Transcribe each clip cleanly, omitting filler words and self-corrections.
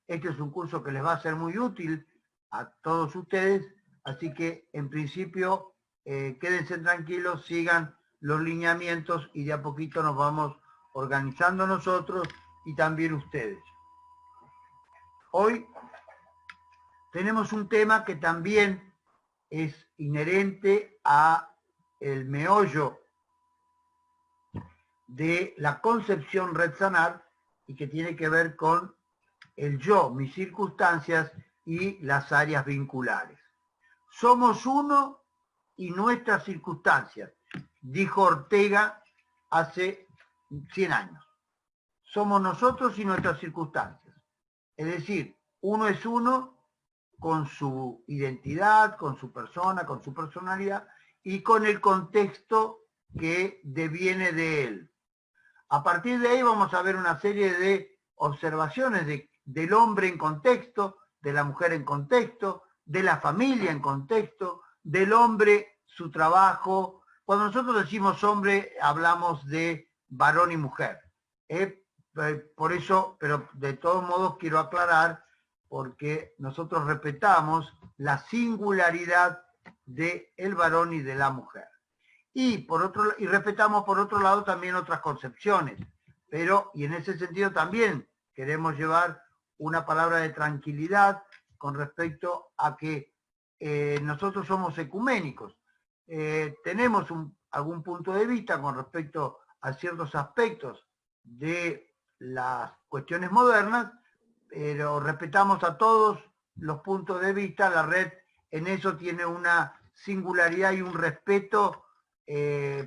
Este es un curso que les va a ser muy útil a todos ustedes, así que en principio quédense tranquilos, sigan los lineamientos y de a poquito nos vamos organizando nosotros y también ustedes. Hoy tenemos un tema que también es inherente a el meollo de la concepción Retsanar y que tiene que ver con el yo, mis circunstancias y las áreas vinculares. Somos uno y nuestras circunstancias, dijo Ortega hace 100 años. Somos nosotros y nuestras circunstancias. Es decir, uno es uno con su identidad, con su persona, con su personalidad y con el contexto que deviene de él. A partir de ahí vamos a ver una serie de observaciones del hombre en contexto, de la mujer en contexto, de la familia en contexto, del hombre, su trabajo. Cuando nosotros decimos hombre, hablamos de varón y mujer. Por eso, pero de todos modos quiero aclarar, porque nosotros respetamos la singularidad del varón y de la mujer. Y respetamos por otro lado también otras concepciones, pero, y en ese sentido también queremos llevar una palabra de tranquilidad con respecto a que nosotros somos ecuménicos. Tenemos algún punto de vista con respecto a ciertos aspectos de las cuestiones modernas, pero respetamos a todos los puntos de vista. La red en eso tiene una singularidad y un respeto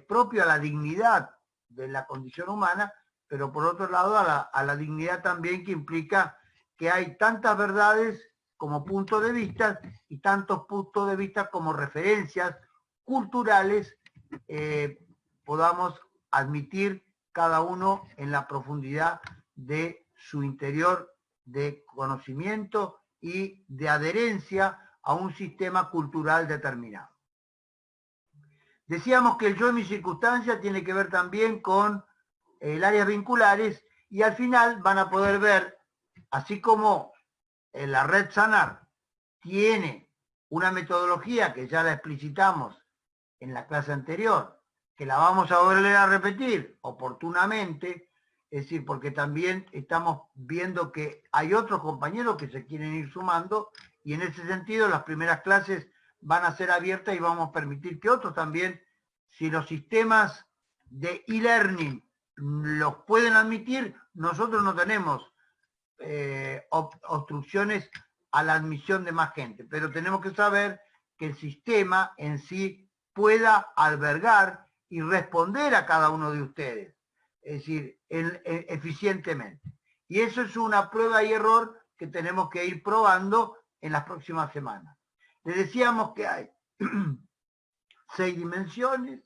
propio a la dignidad de la condición humana, pero por otro lado a la dignidad también que implica que hay tantas verdades como puntos de vista y tantos puntos de vista como referencias culturales podamos admitir cada uno en la profundidad de su interior de conocimiento y de adherencia a un sistema cultural determinado. Decíamos que el yo en mi circunstancia tiene que ver también con áreas vinculares y al final van a poder ver, así como la red Sanar tiene una metodología que ya la explicitamos en la clase anterior, que la vamos a volver a repetir oportunamente, es decir, porque también estamos viendo que hay otros compañeros que se quieren ir sumando y en ese sentido las primeras clases van a ser abiertas y vamos a permitir que otros también, si los sistemas de e-learning los pueden admitir, nosotros no tenemos obstrucciones a la admisión de más gente, pero tenemos que saber que el sistema en sí pueda albergar y responder a cada uno de ustedes, es decir, eficientemente. Y eso es una prueba y error que tenemos que ir probando en las próximas semanas. Les decíamos que hay 6 dimensiones,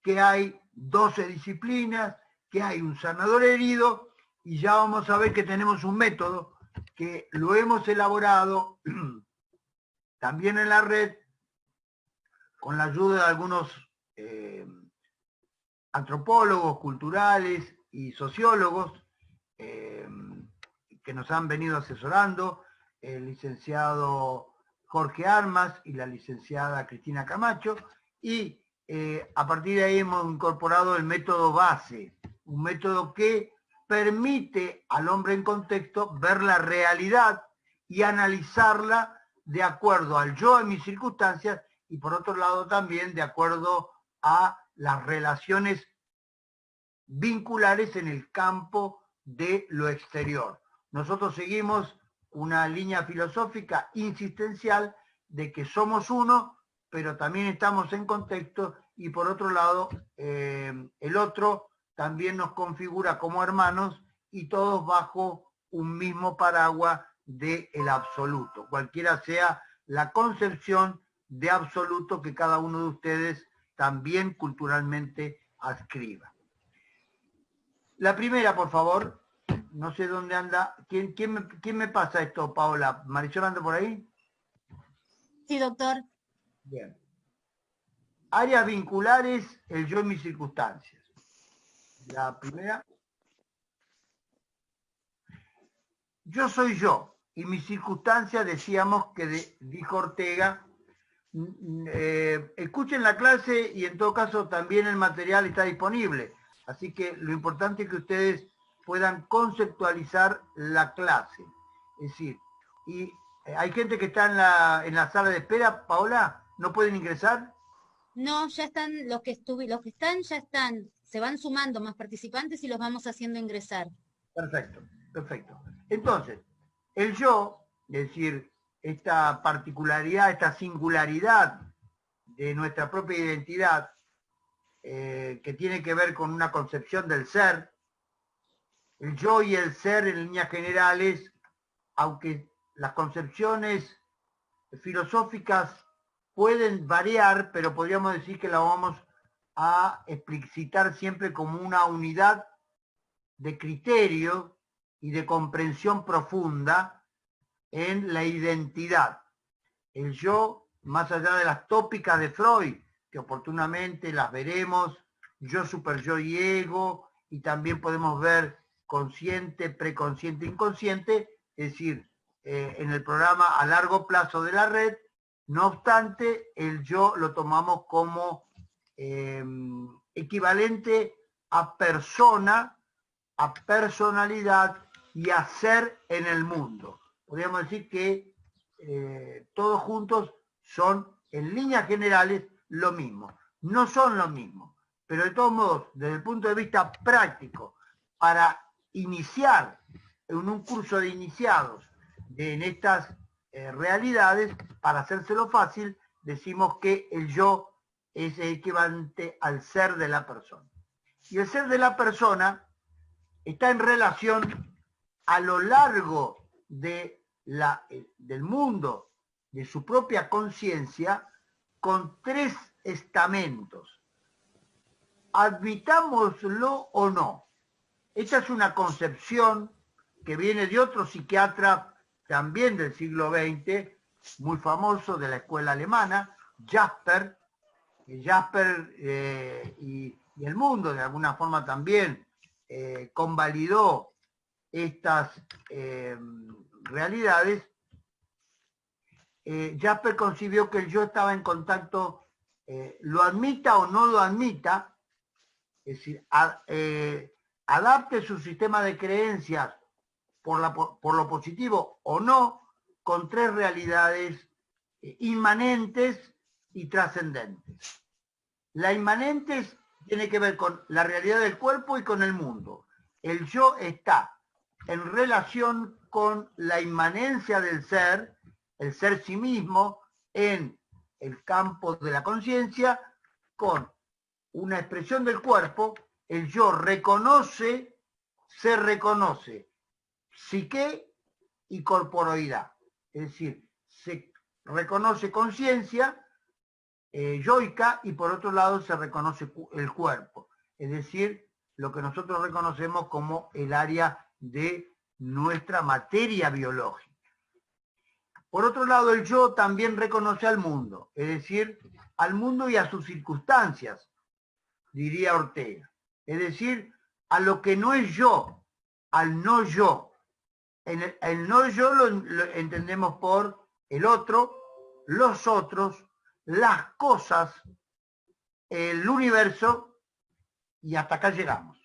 que hay 12 disciplinas, que hay un sanador herido, y ya vamos a ver que tenemos un método que lo hemos elaborado también en la red con la ayuda de algunos antropólogos culturales y sociólogos que nos han venido asesorando, el licenciado Jorge Armas y la licenciada Cristina Camacho, y a partir de ahí hemos incorporado el método base, un método que permite al hombre en contexto ver la realidad y analizarla de acuerdo al yo en mis circunstancias y por otro lado también de acuerdo a las relaciones vinculares en el campo de lo exterior. Nosotros seguimos una línea filosófica insistencial de que somos uno, pero también estamos en contexto y por otro lado el otro también nos configura como hermanos y todos bajo un mismo paraguas del absoluto, cualquiera sea la concepción de absoluto que cada uno de ustedes también culturalmente adscriba. La primera, por favor. No sé dónde anda. ¿Quién me pasa esto, Paola? ¿Marisol anda por ahí? Sí, doctor. Bien. Áreas vinculares, el yo y mis circunstancias. La primera. Yo soy yo y mis circunstancias, decíamos que dijo Ortega. Escuchen la clase y en todo caso también el material está disponible. Así que lo importante es que ustedes puedan conceptualizar la clase. Es decir, y hay gente que está en la sala de espera, Paola, ¿no pueden ingresar? No, ya están, los que están ya están. Se van sumando más participantes y los vamos haciendo ingresar. Perfecto, perfecto. Entonces, el yo, es decir, esta particularidad, esta singularidad de nuestra propia identidad, que tiene que ver con una concepción del ser, el yo y el ser en líneas generales, aunque las concepciones filosóficas pueden variar, pero podríamos decir que la vamos a explicitar siempre como una unidad de criterio y de comprensión profunda en la identidad. El yo, más allá de las tópicas de Freud, que oportunamente las veremos, yo, superyo y ego, y también podemos ver consciente, preconsciente, inconsciente, es decir, en el programa a largo plazo de la red. No obstante, el yo lo tomamos como equivalente a persona, a personalidad y a ser en el mundo. Podríamos decir que todos juntos son, en líneas generales, lo mismo. No son lo mismo, pero de todos modos, desde el punto de vista práctico, para iniciar en un curso de iniciados en estas realidades, para hacérselo fácil, decimos que el yo es equivalente al ser de la persona. Y el ser de la persona está en relación a lo largo del mundo, de su propia conciencia, con tres estamentos. Admitámoslo o no. Esta es una concepción que viene de otro psiquiatra también del siglo XX, muy famoso, de la escuela alemana, Jasper. Jasper y el mundo de alguna forma también convalidó estas realidades. Jasper concibió que el yo estaba en contacto, lo admita o no lo admita, es decir, adapte su sistema de creencias por lo positivo o no, con tres realidades inmanentes y trascendentes. La inmanente tiene que ver con la realidad del cuerpo y con el mundo. El yo está en relación con la inmanencia del ser, el ser sí mismo, en el campo de la conciencia, con una expresión del cuerpo. El yo se reconoce psique y corporoidad. Es decir, se reconoce conciencia yoica, y por otro lado se reconoce el cuerpo, es decir, lo que nosotros reconocemos como el área de nuestra materia biológica. Por otro lado, el yo también reconoce al mundo, es decir, al mundo y a sus circunstancias, diría Ortega. Es decir, a lo que no es yo, al no yo. El no yo lo entendemos por el otro, los otros, las cosas, el universo, y hasta acá llegamos.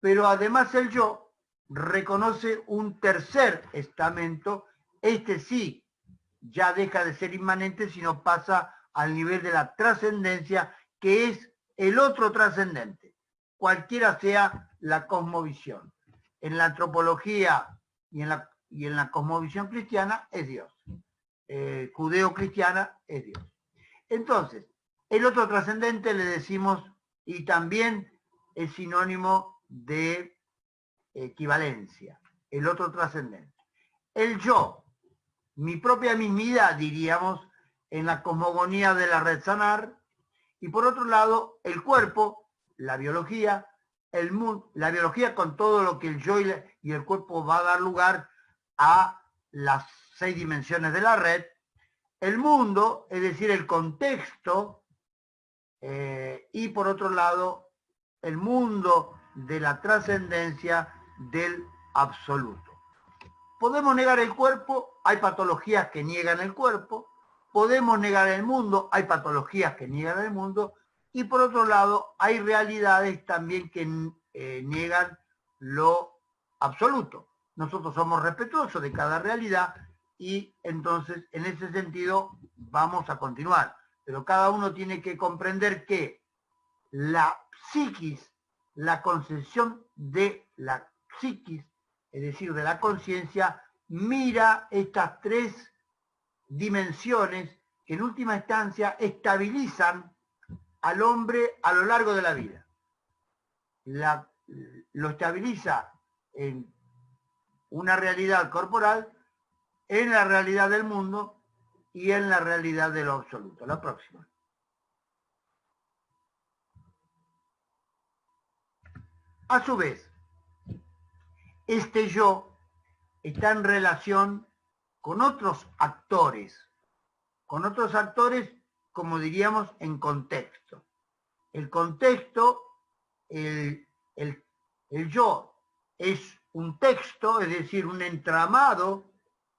Pero además el yo reconoce un tercer estamento, este sí ya deja de ser inmanente, sino pasa al nivel de la trascendencia, que es el otro trascendente, cualquiera sea la cosmovisión. En la antropología y en la cosmovisión cristiana es Dios. Judeo-cristiana es Dios. Entonces, el otro trascendente le decimos, y también es sinónimo de equivalencia, el otro trascendente. El yo, mi propia mismidad, diríamos, en la cosmogonía de la red Sanar, y por otro lado, el cuerpo, la biología, el mundo, la biología con todo lo que el yo y el cuerpo va a dar lugar a las 6 dimensiones de la red, el mundo, es decir, el contexto, y por otro lado, el mundo de la trascendencia del absoluto. podemos negar el cuerpo, hay patologías que niegan el cuerpo, podemos negar el mundo, hay patologías que niegan el mundo, y por otro lado, hay realidades también que niegan lo absoluto. Nosotros somos respetuosos de cada realidad y entonces en ese sentido vamos a continuar. Pero cada uno tiene que comprender que la psiquis, la concepción de la psiquis, es decir, de la conciencia, mira estas tres dimensiones que en última instancia estabilizan al hombre a lo largo de la vida. Lo estabiliza en una realidad corporal, en la realidad del mundo y en la realidad de lo absoluto. La próxima. A su vez, este yo está en relación con otros actores como diríamos en contexto. El contexto, el yo es un texto, es decir, un entramado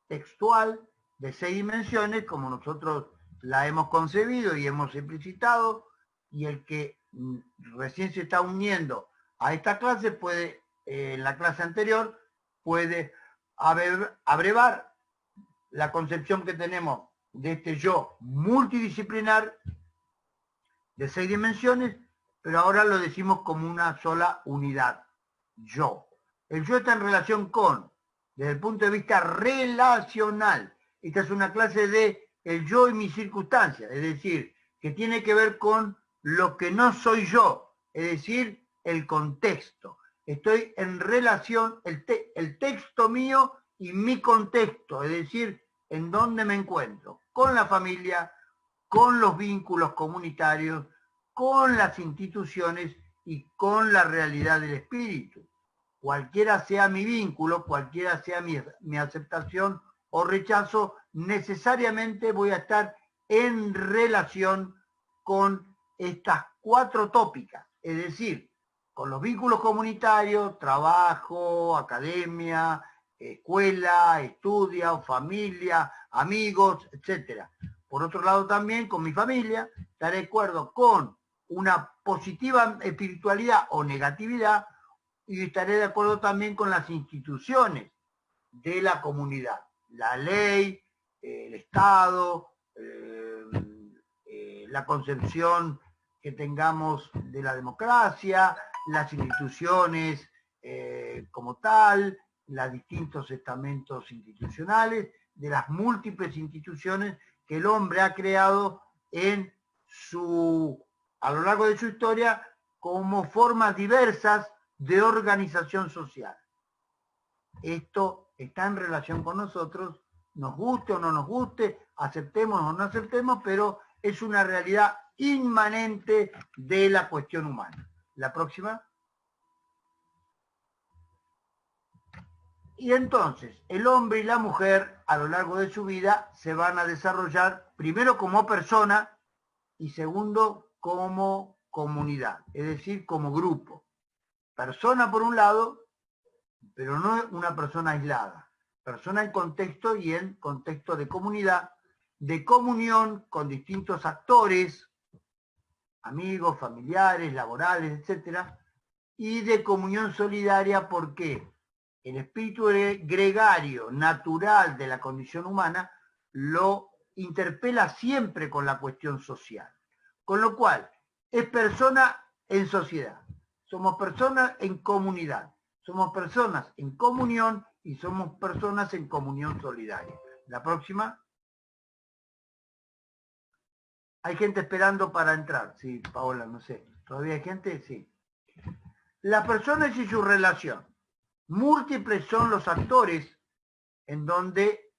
textual de 6 dimensiones, como nosotros la hemos concebido y hemos explicitado, y el que recién se está uniendo a esta clase puede, en la clase anterior, puede abrevar la concepción que tenemos de este yo multidisciplinar de 6 dimensiones, pero ahora lo decimos como una sola unidad, yo. El yo está en relación con, desde el punto de vista relacional, esta es una clase de el yo y mis circunstancias, es decir, que tiene que ver con lo que no soy yo, es decir, el contexto. Estoy en relación, el texto mío y mi contexto, es decir, en dónde me encuentro, con la familia, con los vínculos comunitarios, con las instituciones y con la realidad del espíritu. Cualquiera sea mi vínculo, cualquiera sea mi aceptación o rechazo, necesariamente voy a estar en relación con estas 4 tópicas, es decir, con los vínculos comunitarios, trabajo, academia, escuela, estudio, familia, amigos, etc. Por otro lado también con mi familia, estaré de acuerdo con una positiva espiritualidad o negatividad, y estaré de acuerdo también con las instituciones de la comunidad, la ley, el Estado, la concepción que tengamos de la democracia, las instituciones como tal, los distintos estamentos institucionales, de las múltiples instituciones que el hombre ha creado a lo largo de su historia como formas diversas de organización social. Esto está en relación con nosotros, nos guste o no nos guste, aceptemos o no aceptemos, pero es una realidad inmanente de la cuestión humana. La próxima. Y entonces, el hombre y la mujer a lo largo de su vida se van a desarrollar primero como persona y segundo como comunidad, es decir, como grupo. Persona por un lado, pero no una persona aislada. Persona en contexto y en contexto de comunidad, de comunión con distintos actores, amigos, familiares, laborales, etc. Y de comunión solidaria porque el espíritu gregario natural de la condición humana lo interpela siempre con la cuestión social. Con lo cual, es persona en sociedad. Somos personas en comunidad. Somos personas en comunión y somos personas en comunión solidaria. La próxima. Hay gente esperando para entrar. Sí, Paola, no sé. ¿Todavía hay gente? Sí. Las personas y su relación. Múltiples son los actores en donde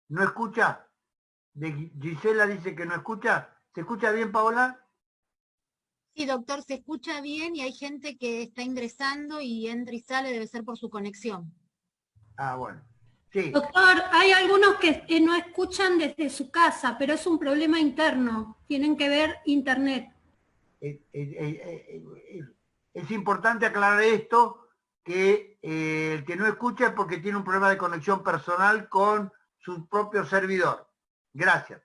no escucha. Gisela dice que no escucha. ¿Se escucha bien, Paola? Sí, doctor, se escucha bien y hay gente que está ingresando y entra y sale, debe ser por su conexión. Ah, bueno. Sí. Doctor, hay algunos que no escuchan desde su casa, pero es un problema interno. Tienen que ver internet. Es importante aclarar esto que el que no escucha es porque tiene un problema de conexión personal con su propio servidor. Gracias.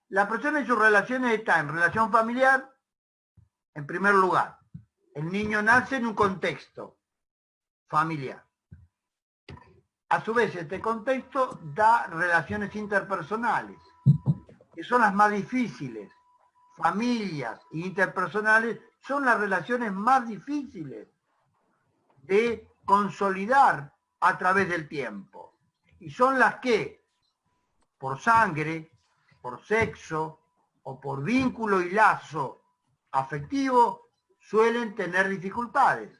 La persona en sus relaciones está en relación familiar, en primer lugar. El niño nace en un contexto familiar. A su vez, este contexto da relaciones interpersonales, que son las más difíciles. Familias e interpersonales son las relaciones más difíciles de consolidar a través del tiempo. Y son las que, por sangre, por sexo o por vínculo y lazo afectivo, suelen tener dificultades.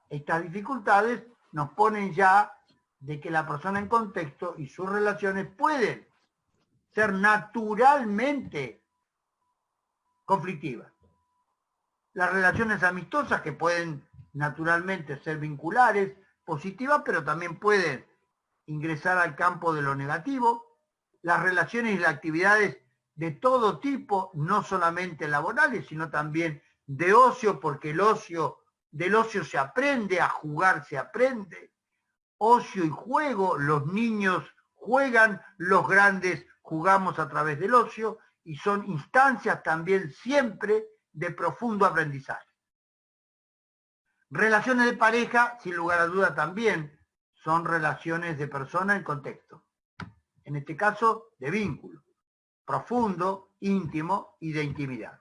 Estas dificultades nos ponen ya de que la persona en contexto y sus relaciones pueden ser naturalmente conflictivas. Las relaciones amistosas, que pueden naturalmente ser vinculares, positivas, pero también pueden ingresar al campo de lo negativo. Las relaciones y las actividades de todo tipo, no solamente laborales, sino también de ocio, porque del ocio se aprende, a jugar se aprende. Ocio y juego, los niños juegan, los grandes jugamos a través del ocio, y son instancias también siempre de profundo aprendizaje. Relaciones de pareja, sin lugar a duda también, son relaciones de persona en contexto. En este caso, de vínculo profundo, íntimo y de intimidad.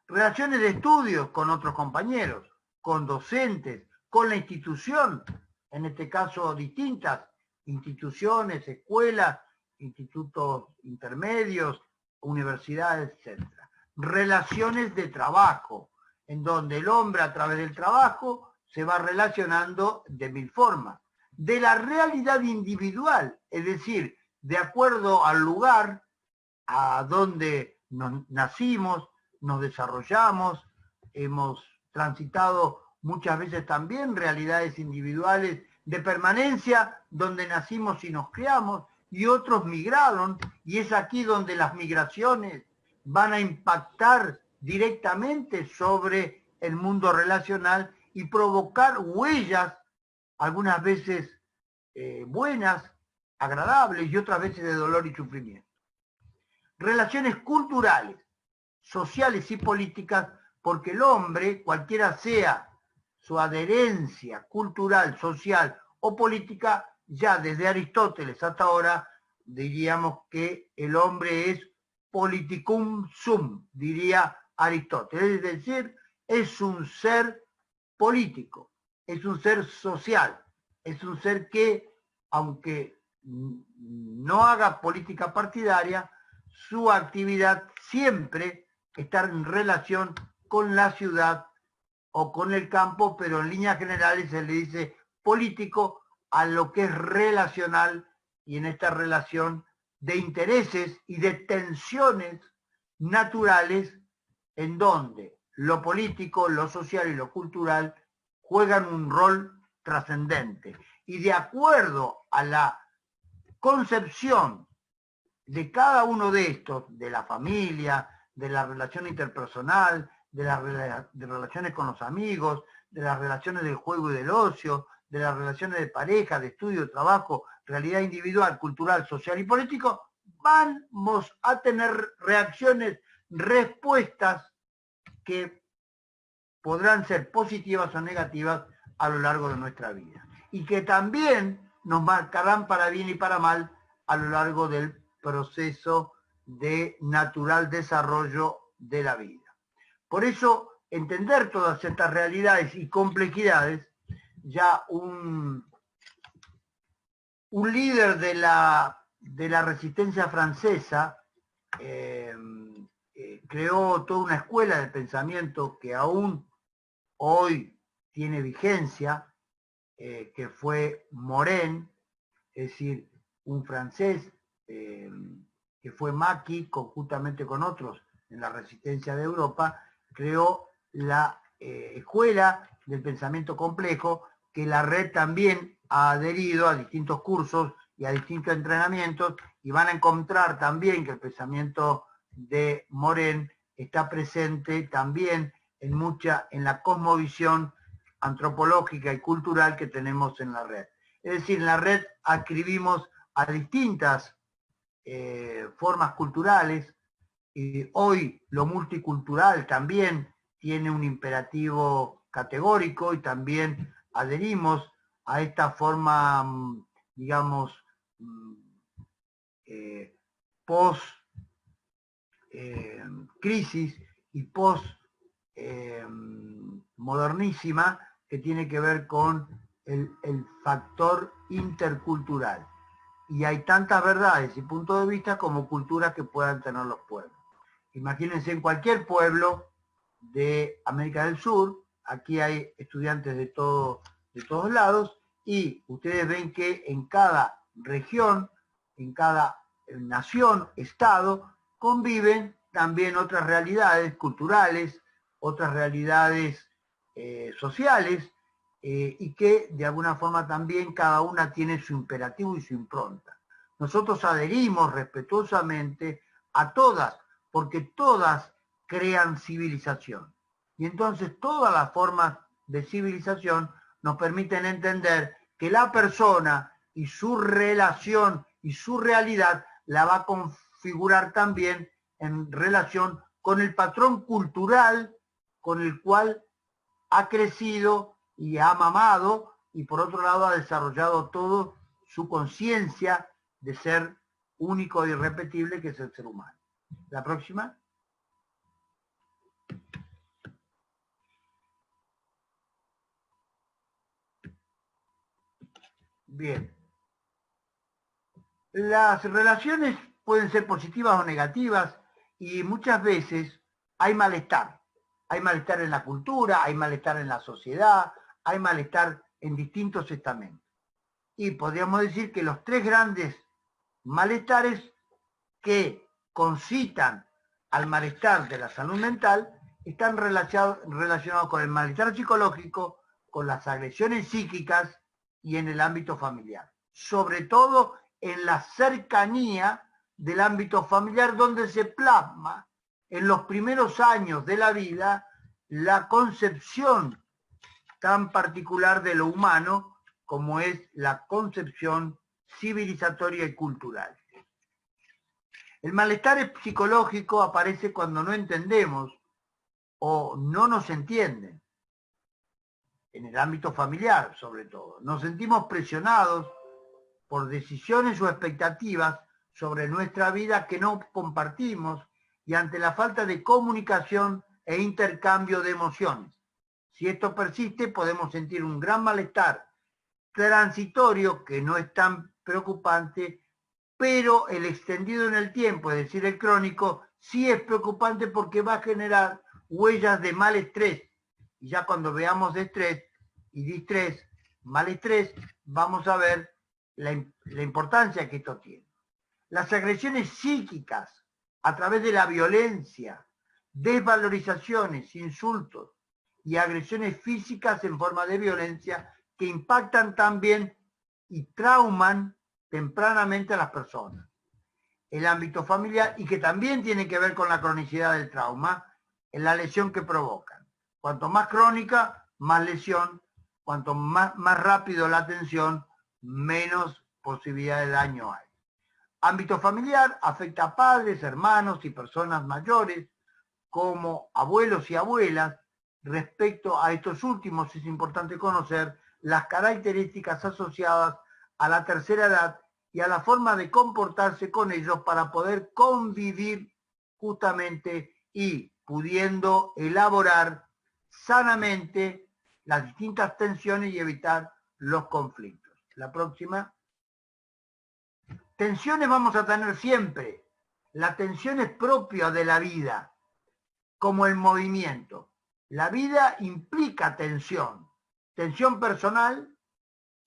Relaciones de estudios con otros compañeros, con docentes, con la institución, en este caso distintas instituciones, escuelas, institutos intermedios, universidades, etc. Relaciones de trabajo, en donde el hombre a través del trabajo se va relacionando de mil formas. De la realidad individual, es decir, de acuerdo al lugar a donde nacimos, nos desarrollamos, hemos transitado muchas veces también realidades individuales de permanencia, donde nacimos y nos criamos, y otros migraron, y es aquí donde las migraciones van a impactar directamente sobre el mundo relacional y provocar huellas, algunas veces buenas, agradables, y otras veces de dolor y sufrimiento. Relaciones culturales, sociales y políticas, porque el hombre, cualquiera sea su adherencia cultural, social o política, ya desde Aristóteles hasta ahora, diríamos que el hombre es politicum sum, diría Aristóteles, es decir, es un ser político, es un ser social, es un ser que, aunque no haga política partidaria, su actividad siempre está en relación con la ciudad o con el campo, pero en líneas generales se le dice político a lo que es relacional, y en esta relación de intereses y de tensiones naturales, en donde lo político, lo social y lo cultural juegan un rol trascendente. Y de acuerdo a la concepción de cada uno de estos, de la familia, de la relación interpersonal, de las relaciones con los amigos, de las relaciones del juego y del ocio, de las relaciones de pareja, de estudio, de trabajo, realidad individual, cultural, social y político, vamos a tener reacciones, respuestas que podrán ser positivas o negativas a lo largo de nuestra vida, y que también nos marcarán para bien y para mal a lo largo del proceso de natural desarrollo de la vida. Por eso, entender todas estas realidades y complejidades, ya un líder de la resistencia francesa creó toda una escuela de pensamiento que aún hoy tiene vigencia, que fue Morin, es decir, un francés que fue Macchi, conjuntamente con otros en la resistencia de Europa, creó la escuela del pensamiento complejo, que la red también ha adherido a distintos cursos y a distintos entrenamientos, y van a encontrar también que el pensamiento de Morin está presente también en la cosmovisión antropológica y cultural que tenemos en la red. Es decir, en la red adscribimos a distintas formas culturales, y hoy lo multicultural también tiene un imperativo categórico y también adherimos a esta forma, digamos, post-crisis y post-modernísima, que tiene que ver con el factor intercultural. Y hay tantas verdades y puntos de vista como culturas que puedan tener los pueblos. Imagínense en cualquier pueblo de América del Sur, aquí hay estudiantes de todos lados, y ustedes ven que en cada región, en cada nación, estado, conviven también otras realidades culturales, otras realidades sociales, y que de alguna forma también cada una tiene su imperativo y su impronta. Nosotros adherimos respetuosamente a todas, porque todas crean civilización. Y entonces todas las formas de civilización nos permiten entender que la persona y su relación y su realidad la va a configurar también en relación con el patrón cultural con el cual ha crecido y ha mamado, y por otro lado ha desarrollado todo su conciencia de ser único e irrepetible, que es el ser humano. La próxima. Bien. Las relaciones pueden ser positivas o negativas, y muchas veces hay malestar. Hay malestar en la cultura, hay malestar en la sociedad, hay malestar en distintos estamentos. Y podríamos decir que los tres grandes malestares que concitan al malestar de la salud mental están relacionados con el malestar psicológico, con las agresiones psíquicas y en el ámbito familiar. Sobre todo en la cercanía del ámbito familiar, donde se plasma en los primeros años de la vida la concepción tan particular de lo humano como es la concepción civilizatoria y cultural. El malestar psicológico aparece cuando no entendemos o no nos entienden, en el ámbito familiar sobre todo. Nos sentimos presionados por decisiones o expectativas sobre nuestra vida que no compartimos, y ante la falta de comunicación e intercambio de emociones. Si esto persiste, podemos sentir un gran malestar transitorio que no es tan preocupante, pero el extendido en el tiempo, es decir, el crónico, sí es preocupante porque va a generar huellas de mal-estrés. Y ya cuando veamos de estrés y distrés, mal-estrés, vamos a ver la importancia que esto tiene. Las agresiones psíquicas a través de la violencia, desvalorizaciones, insultos y agresiones físicas en forma de violencia que impactan también y trauman tempranamente a las personas. El ámbito familiar, y que también tiene que ver con la cronicidad del trauma, en la lesión que provocan. Cuanto más crónica, más lesión. Cuanto más rápido la atención, menos posibilidad de daño hay. Ámbito familiar afecta a padres, hermanos y personas mayores, como abuelos y abuelas. Respecto a estos últimos, es importante conocer las características asociadas a la tercera edad y a la forma de comportarse con ellos para poder convivir justamente y pudiendo elaborar sanamente las distintas tensiones y evitar los conflictos. La próxima. Tensiones vamos a tener siempre. La tensión es propia de la vida, como el movimiento. La vida implica tensión. Tensión personal,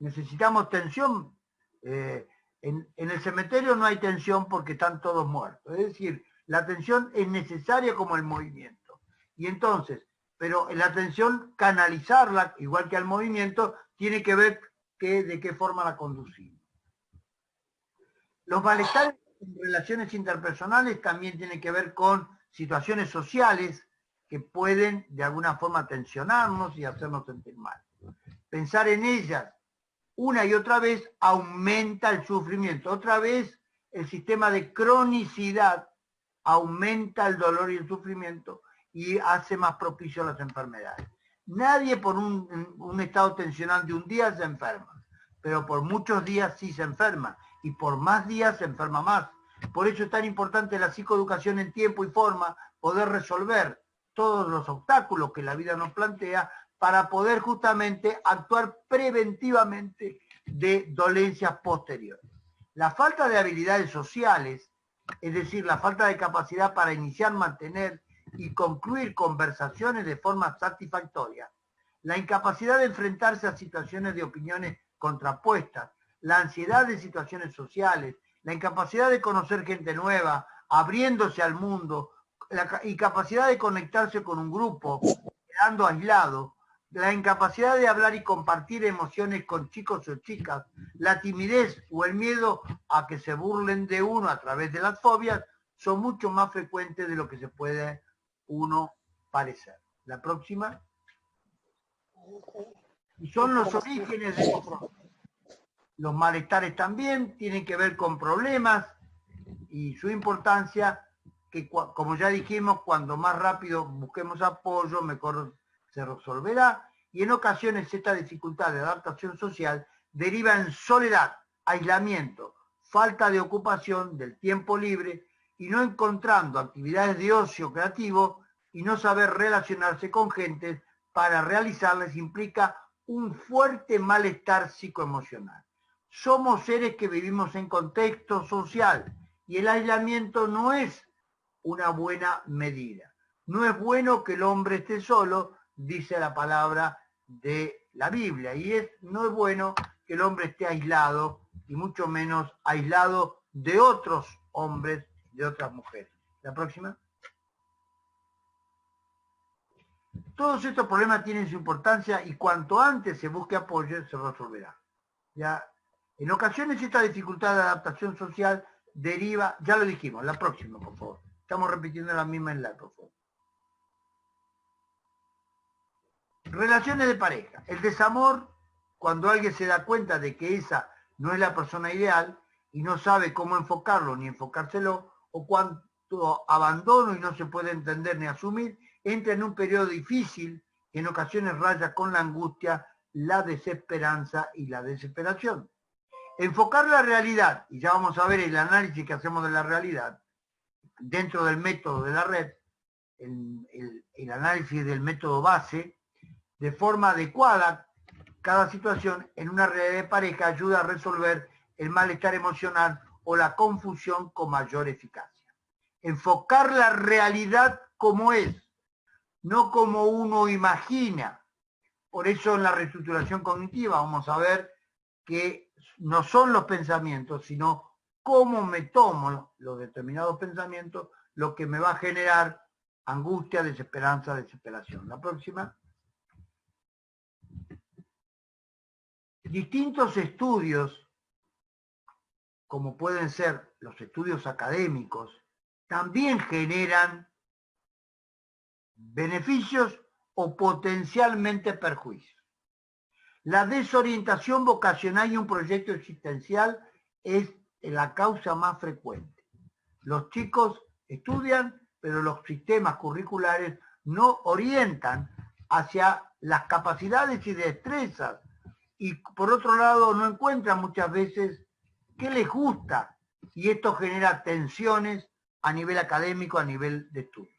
necesitamos tensión. En el cementerio no hay tensión porque están todos muertos. Es decir, la tensión es necesaria como el movimiento. Y entonces, pero la tensión, canalizarla, igual que al movimiento, tiene que ver de qué forma la conducimos. Los malestares en relaciones interpersonales también tienen que ver con situaciones sociales que pueden de alguna forma tensionarnos y hacernos sentir mal. pensar en ellas una y otra vez aumenta el sufrimiento. Otra vez el sistema de cronicidad aumenta el dolor y el sufrimiento y hace más propicio las enfermedades. Nadie por un estado tensional de un día se enferma, pero por muchos días sí se enferma y por más días se enferma más. Por eso es tan importante la psicoeducación en tiempo y forma, poder resolver todos los obstáculos que la vida nos plantea para poder justamente actuar preventivamente de dolencias posteriores. La falta de habilidades sociales, es decir, la falta de capacidad para iniciar, mantener y concluir conversaciones de forma satisfactoria, la incapacidad de enfrentarse a situaciones de opiniones contrapuestas, la ansiedad de situaciones sociales, la incapacidad de conocer gente nueva, abriéndose al mundo, la incapacidad de conectarse con un grupo, quedando aislado, la incapacidad de hablar y compartir emociones con chicos o chicas, la timidez o el miedo a que se burlen de uno a través de las fobias, son mucho más frecuentes de lo que se puede uno parecer. La próxima. Y son los orígenes de eso. Los malestares también tienen que ver con problemas y su importancia, que como ya dijimos, cuando más rápido busquemos apoyo, mejor se resolverá, y en ocasiones esta dificultad de adaptación social deriva en soledad, aislamiento, falta de ocupación del tiempo libre y no encontrando actividades de ocio creativo y no saber relacionarse con gente para realizarlas implica un fuerte malestar psicoemocional. Somos seres que vivimos en contexto social y el aislamiento no es una buena medida. No es bueno que el hombre esté solo, dice la palabra de la Biblia, y no es bueno que el hombre esté aislado, y mucho menos aislado de otros hombres, de otras mujeres. La próxima. Todos estos problemas tienen su importancia y cuanto antes se busque apoyo, se resolverá. Ya, en ocasiones esta dificultad de adaptación social deriva, ya lo dijimos, la próxima, por favor. Estamos repitiendo la misma enlace, por favor. Relaciones de pareja. El desamor, cuando alguien se da cuenta de que esa no es la persona ideal y no sabe cómo enfocarlo ni enfocárselo, o cuando abandono y no se puede entender ni asumir, entra en un periodo difícil que en ocasiones raya con la angustia, la desesperanza y la desesperación. Enfocar la realidad, y ya vamos a ver el análisis que hacemos de la realidad, dentro del método de la red, el análisis del método base, de forma adecuada cada situación en una realidad de pareja ayuda a resolver el malestar emocional o la confusión con mayor eficacia. Enfocar la realidad como es, no como uno imagina. Por eso en la reestructuración cognitiva vamos a ver que no son los pensamientos, sino cómo me tomo los determinados pensamientos, lo que me va a generar angustia, desesperanza, desesperación. La próxima. Distintos estudios, como pueden ser los estudios académicos, también generan beneficios o potencialmente perjuicios. La desorientación vocacional y un proyecto existencial es la causa más frecuente. Los chicos estudian, pero los sistemas curriculares no orientan hacia las capacidades y destrezas, y por otro lado no encuentran muchas veces qué les gusta, y esto genera tensiones a nivel académico, a nivel de estudio.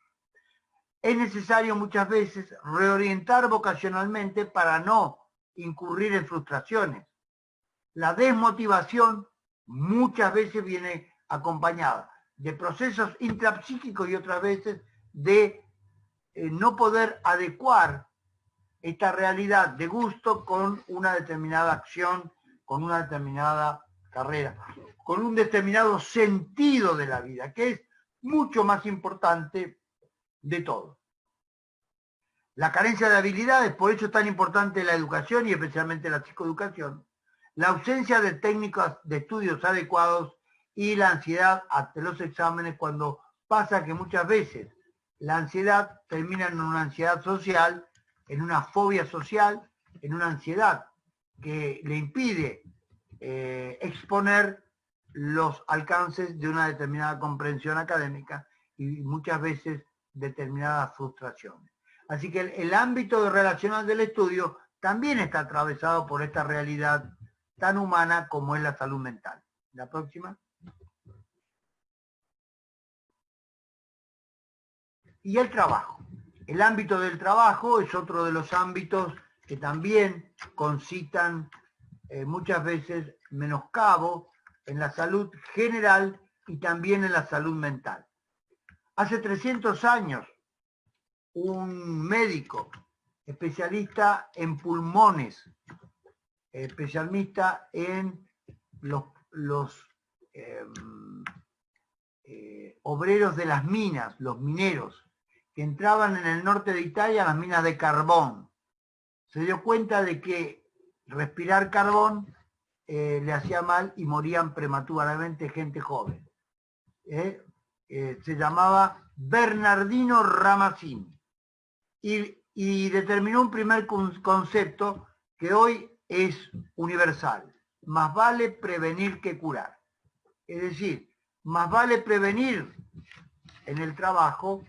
Es necesario muchas veces reorientar vocacionalmente para no incurrir en frustraciones. La desmotivación muchas veces viene acompañada de procesos intrapsíquicos y otras veces de no poder adecuar esta realidad de gusto con una determinada acción, con una determinada carrera, con un determinado sentido de la vida, que es mucho más importante de todo. La carencia de habilidades, por eso es tan importante la educación y especialmente la psicoeducación, la ausencia de técnicas de estudios adecuados y la ansiedad ante los exámenes, cuando pasa que muchas veces la ansiedad termina en una ansiedad social, en una fobia social, en una ansiedad que le impide exponer los alcances de una determinada comprensión académica y muchas veces determinadas frustraciones. Así que el ámbito relacional del estudio también está atravesado por esta realidad tan humana como es la salud mental. La próxima. Y el trabajo. El ámbito del trabajo es otro de los ámbitos que también concitan muchas veces menoscabo en la salud general y también en la salud mental. Hace 300 años, un médico especialista en pulmones, especialista en los obreros de las minas, los mineros, que entraban en el norte de Italia a las minas de carbón. Se dio cuenta de que respirar carbón le hacía mal y morían prematuramente gente joven. Se llamaba Bernardino Ramazzini y determinó un primer concepto que hoy es universal. Más vale prevenir que curar. Es decir, más vale prevenir en el trabajo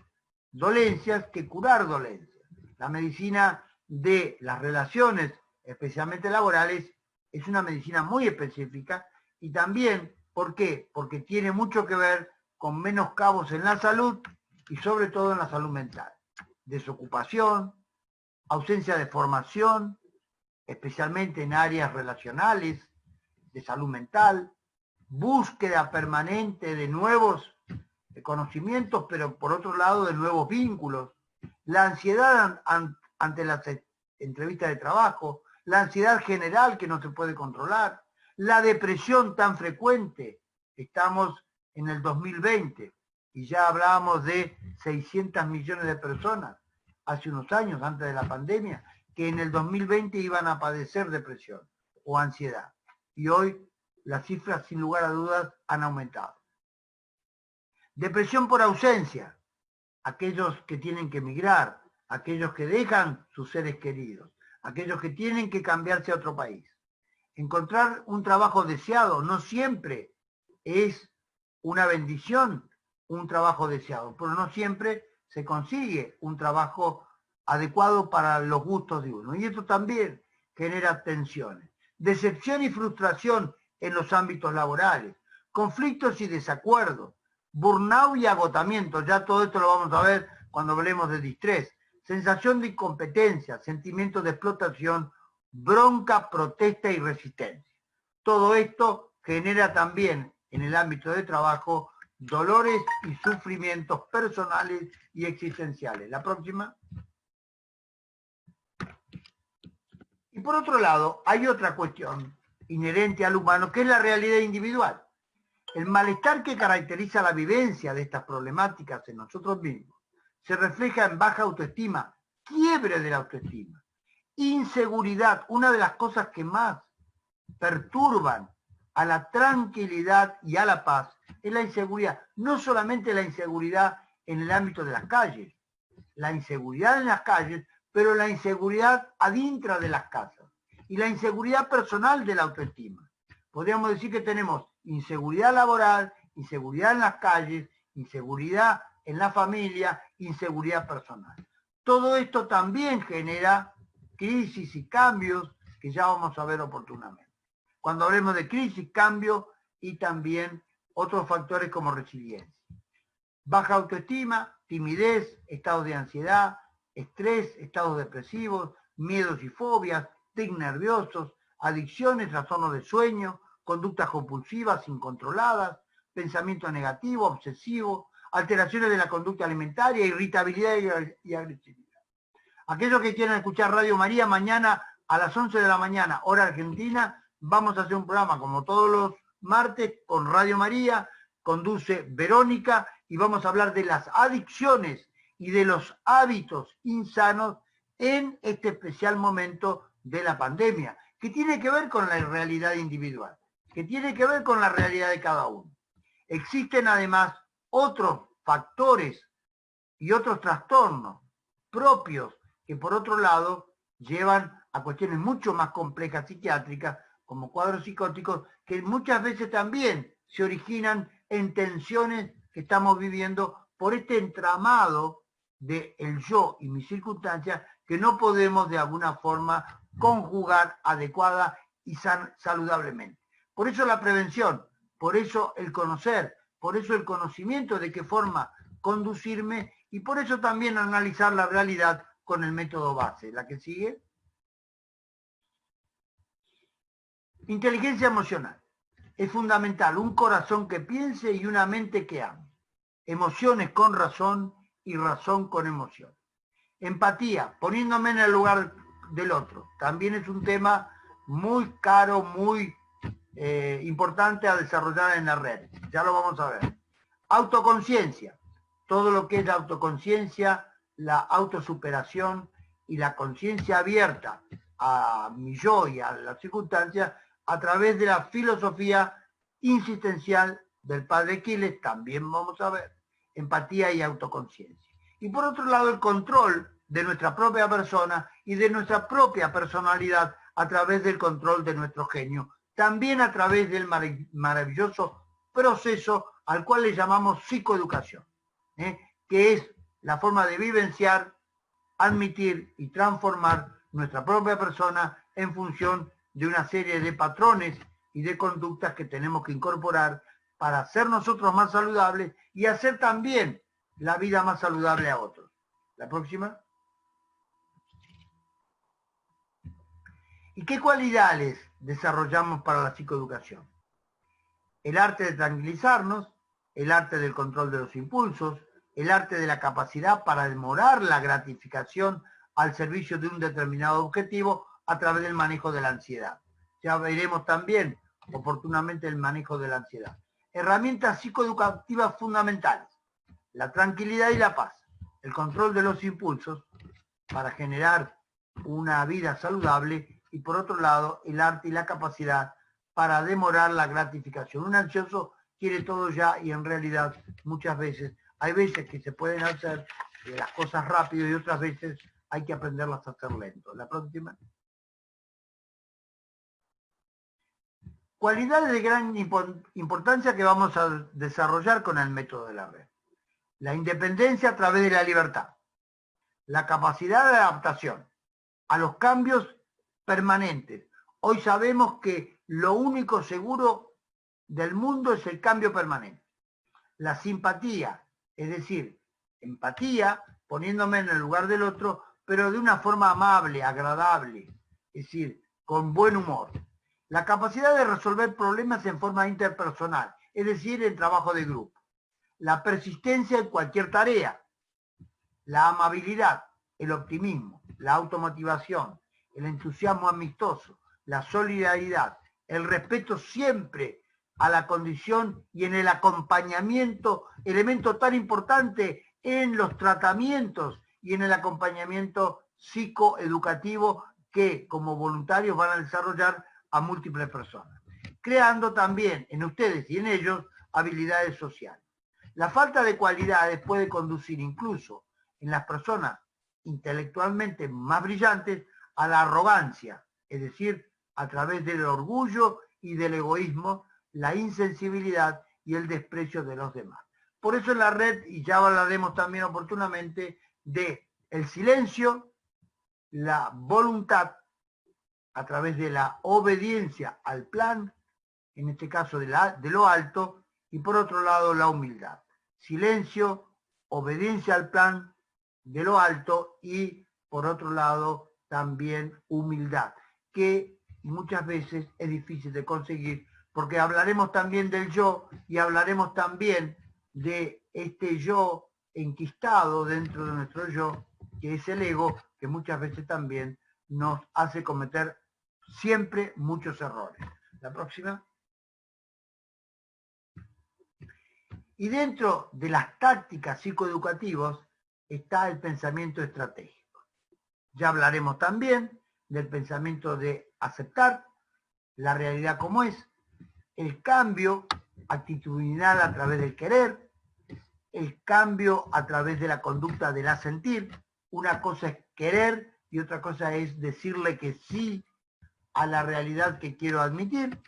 dolencias que curar dolencias. La medicina de las relaciones, especialmente laborales, es una medicina muy específica y también, ¿por qué? Porque tiene mucho que ver con menoscabos en la salud y sobre todo en la salud mental. Desocupación, ausencia de formación, especialmente en áreas relacionales, de salud mental, búsqueda permanente de nuevos conocimientos, pero por otro lado de nuevos vínculos, la ansiedad ante las entrevistas de trabajo, la ansiedad general que no se puede controlar, la depresión tan frecuente. Estamos en el 2020 y ya hablábamos de 600 millones de personas hace unos años, antes de la pandemia, que en el 2020 iban a padecer depresión o ansiedad. Y hoy las cifras, sin lugar a dudas, han aumentado. Depresión por ausencia, aquellos que tienen que emigrar, aquellos que dejan sus seres queridos, aquellos que tienen que cambiarse a otro país. Encontrar un trabajo deseado no siempre es una bendición, un trabajo deseado, pero no siempre se consigue un trabajo adecuado para los gustos de uno. Y esto también genera tensiones. Decepción y frustración en los ámbitos laborales, conflictos y desacuerdos, burnout y agotamiento, ya todo esto lo vamos a ver cuando hablemos de distrés, sensación de incompetencia, sentimiento de explotación, bronca, protesta y resistencia. Todo esto genera también en el ámbito de trabajo dolores y sufrimientos personales y existenciales. La próxima. Y por otro lado, hay otra cuestión inherente al humano, que es la realidad individual. El malestar que caracteriza la vivencia de estas problemáticas en nosotros mismos se refleja en baja autoestima, quiebre de la autoestima, inseguridad. Una de las cosas que más perturban a la tranquilidad y a la paz es la inseguridad. No solamente la inseguridad en el ámbito de las calles, la inseguridad en las calles, pero la inseguridad adintra de las casas y la inseguridad personal de la autoestima. Podríamos decir que tenemos inseguridad laboral, inseguridad en las calles, inseguridad en la familia, inseguridad personal. Todo esto también genera crisis y cambios que ya vamos a ver oportunamente. Cuando hablemos de crisis, cambio y también otros factores como resiliencia. Baja autoestima, timidez, estados de ansiedad, estrés, estados depresivos, miedos y fobias, tics nerviosos, adicciones, trastornos de sueño, conductas compulsivas incontroladas, pensamiento negativo, obsesivo, alteraciones de la conducta alimentaria, irritabilidad y agresividad. Aquellos que quieran escuchar Radio María, mañana a las 11 de la mañana, hora argentina, vamos a hacer un programa como todos los martes con Radio María, conduce Verónica y vamos a hablar de las adicciones y de los hábitos insanos en este especial momento de la pandemia, que tiene que ver con la realidad individual, que tiene que ver con la realidad de cada uno. Existen además otros factores y otros trastornos propios que por otro lado llevan a cuestiones mucho más complejas psiquiátricas, como cuadros psicóticos, que muchas veces también se originan en tensiones que estamos viviendo por este entramado de el yo y mis circunstancias que no podemos de alguna forma conjugar adecuada y saludablemente. Por eso la prevención, por eso el conocer, por eso el conocimiento de qué forma conducirme y por eso también analizar la realidad con el método base. ¿La que sigue? Inteligencia emocional. Es fundamental un corazón que piense y una mente que ame. Emociones con razón y razón con emoción. Empatía, poniéndome en el lugar del otro. También es un tema muy caro, muy importante a desarrollar en la red. Ya lo vamos a ver. Autoconciencia. Todo lo que es la autoconciencia, la autosuperación y la conciencia abierta a mi yo y a las circunstancias a través de la filosofía insistencial del padre Quiles, también vamos a ver, empatía y autoconciencia. Y por otro lado, el control de nuestra propia persona y de nuestra propia personalidad a través del control de nuestro genio, también a través del maravilloso proceso al cual le llamamos psicoeducación, que es la forma de vivenciar, admitir y transformar nuestra propia persona en función de una serie de patrones y de conductas que tenemos que incorporar para ser nosotros más saludables y hacer también la vida más saludable a otros. La próxima. ¿Y qué cualidades desarrollamos para la psicoeducación? El arte de tranquilizarnos, el arte del control de los impulsos, el arte de la capacidad para demorar la gratificación al servicio de un determinado objetivo a través del manejo de la ansiedad. Ya veremos también oportunamente el manejo de la ansiedad. Herramientas psicoeducativas fundamentales: la tranquilidad y la paz, el control de los impulsos para generar una vida saludable y por otro lado el arte y la capacidad para demorar la gratificación. Un ansioso quiere todo ya y en realidad muchas veces, hay veces que se pueden hacer las cosas rápido y otras veces hay que aprenderlas a hacer lento. La próxima. Cualidades de gran importancia que vamos a desarrollar con el método de la red. La independencia a través de la libertad. La capacidad de adaptación a los cambios permanentes. Hoy sabemos que lo único seguro del mundo es el cambio permanente. La simpatía, es decir, empatía, poniéndome en el lugar del otro, pero de una forma amable, agradable, es decir, con buen humor. La capacidad de resolver problemas en forma interpersonal, es decir, en trabajo de grupo. La persistencia en cualquier tarea. La amabilidad, el optimismo, la automotivación, el entusiasmo amistoso, la solidaridad, el respeto siempre a la condición y en el acompañamiento, elemento tan importante en los tratamientos y en el acompañamiento psicoeducativo que como voluntarios van a desarrollar a múltiples personas, creando también en ustedes y en ellos habilidades sociales. La falta de cualidades puede conducir incluso en las personas intelectualmente más brillantes a la arrogancia, es decir, a través del orgullo y del egoísmo, la insensibilidad y el desprecio de los demás. Por eso en la red, y ya hablaremos también oportunamente, de el silencio, la voluntad, a través de la obediencia al plan, en este caso de lo alto, y por otro lado la humildad. Silencio, obediencia al plan de lo alto y por otro lado también humildad, que muchas veces es difícil de conseguir, porque hablaremos también del yo y hablaremos también de este yo enquistado dentro de nuestro yo, que es el ego, que muchas veces también nos hace cometer siempre muchos errores. La próxima. Y dentro de las tácticas psicoeducativas está el pensamiento estratégico. Ya hablaremos también del pensamiento de aceptar la realidad como es, el cambio actitudinal a través del querer, el cambio a través de la conducta del asentir. Una cosa es querer y otra cosa es decirle que sí a la realidad que quiero admitir,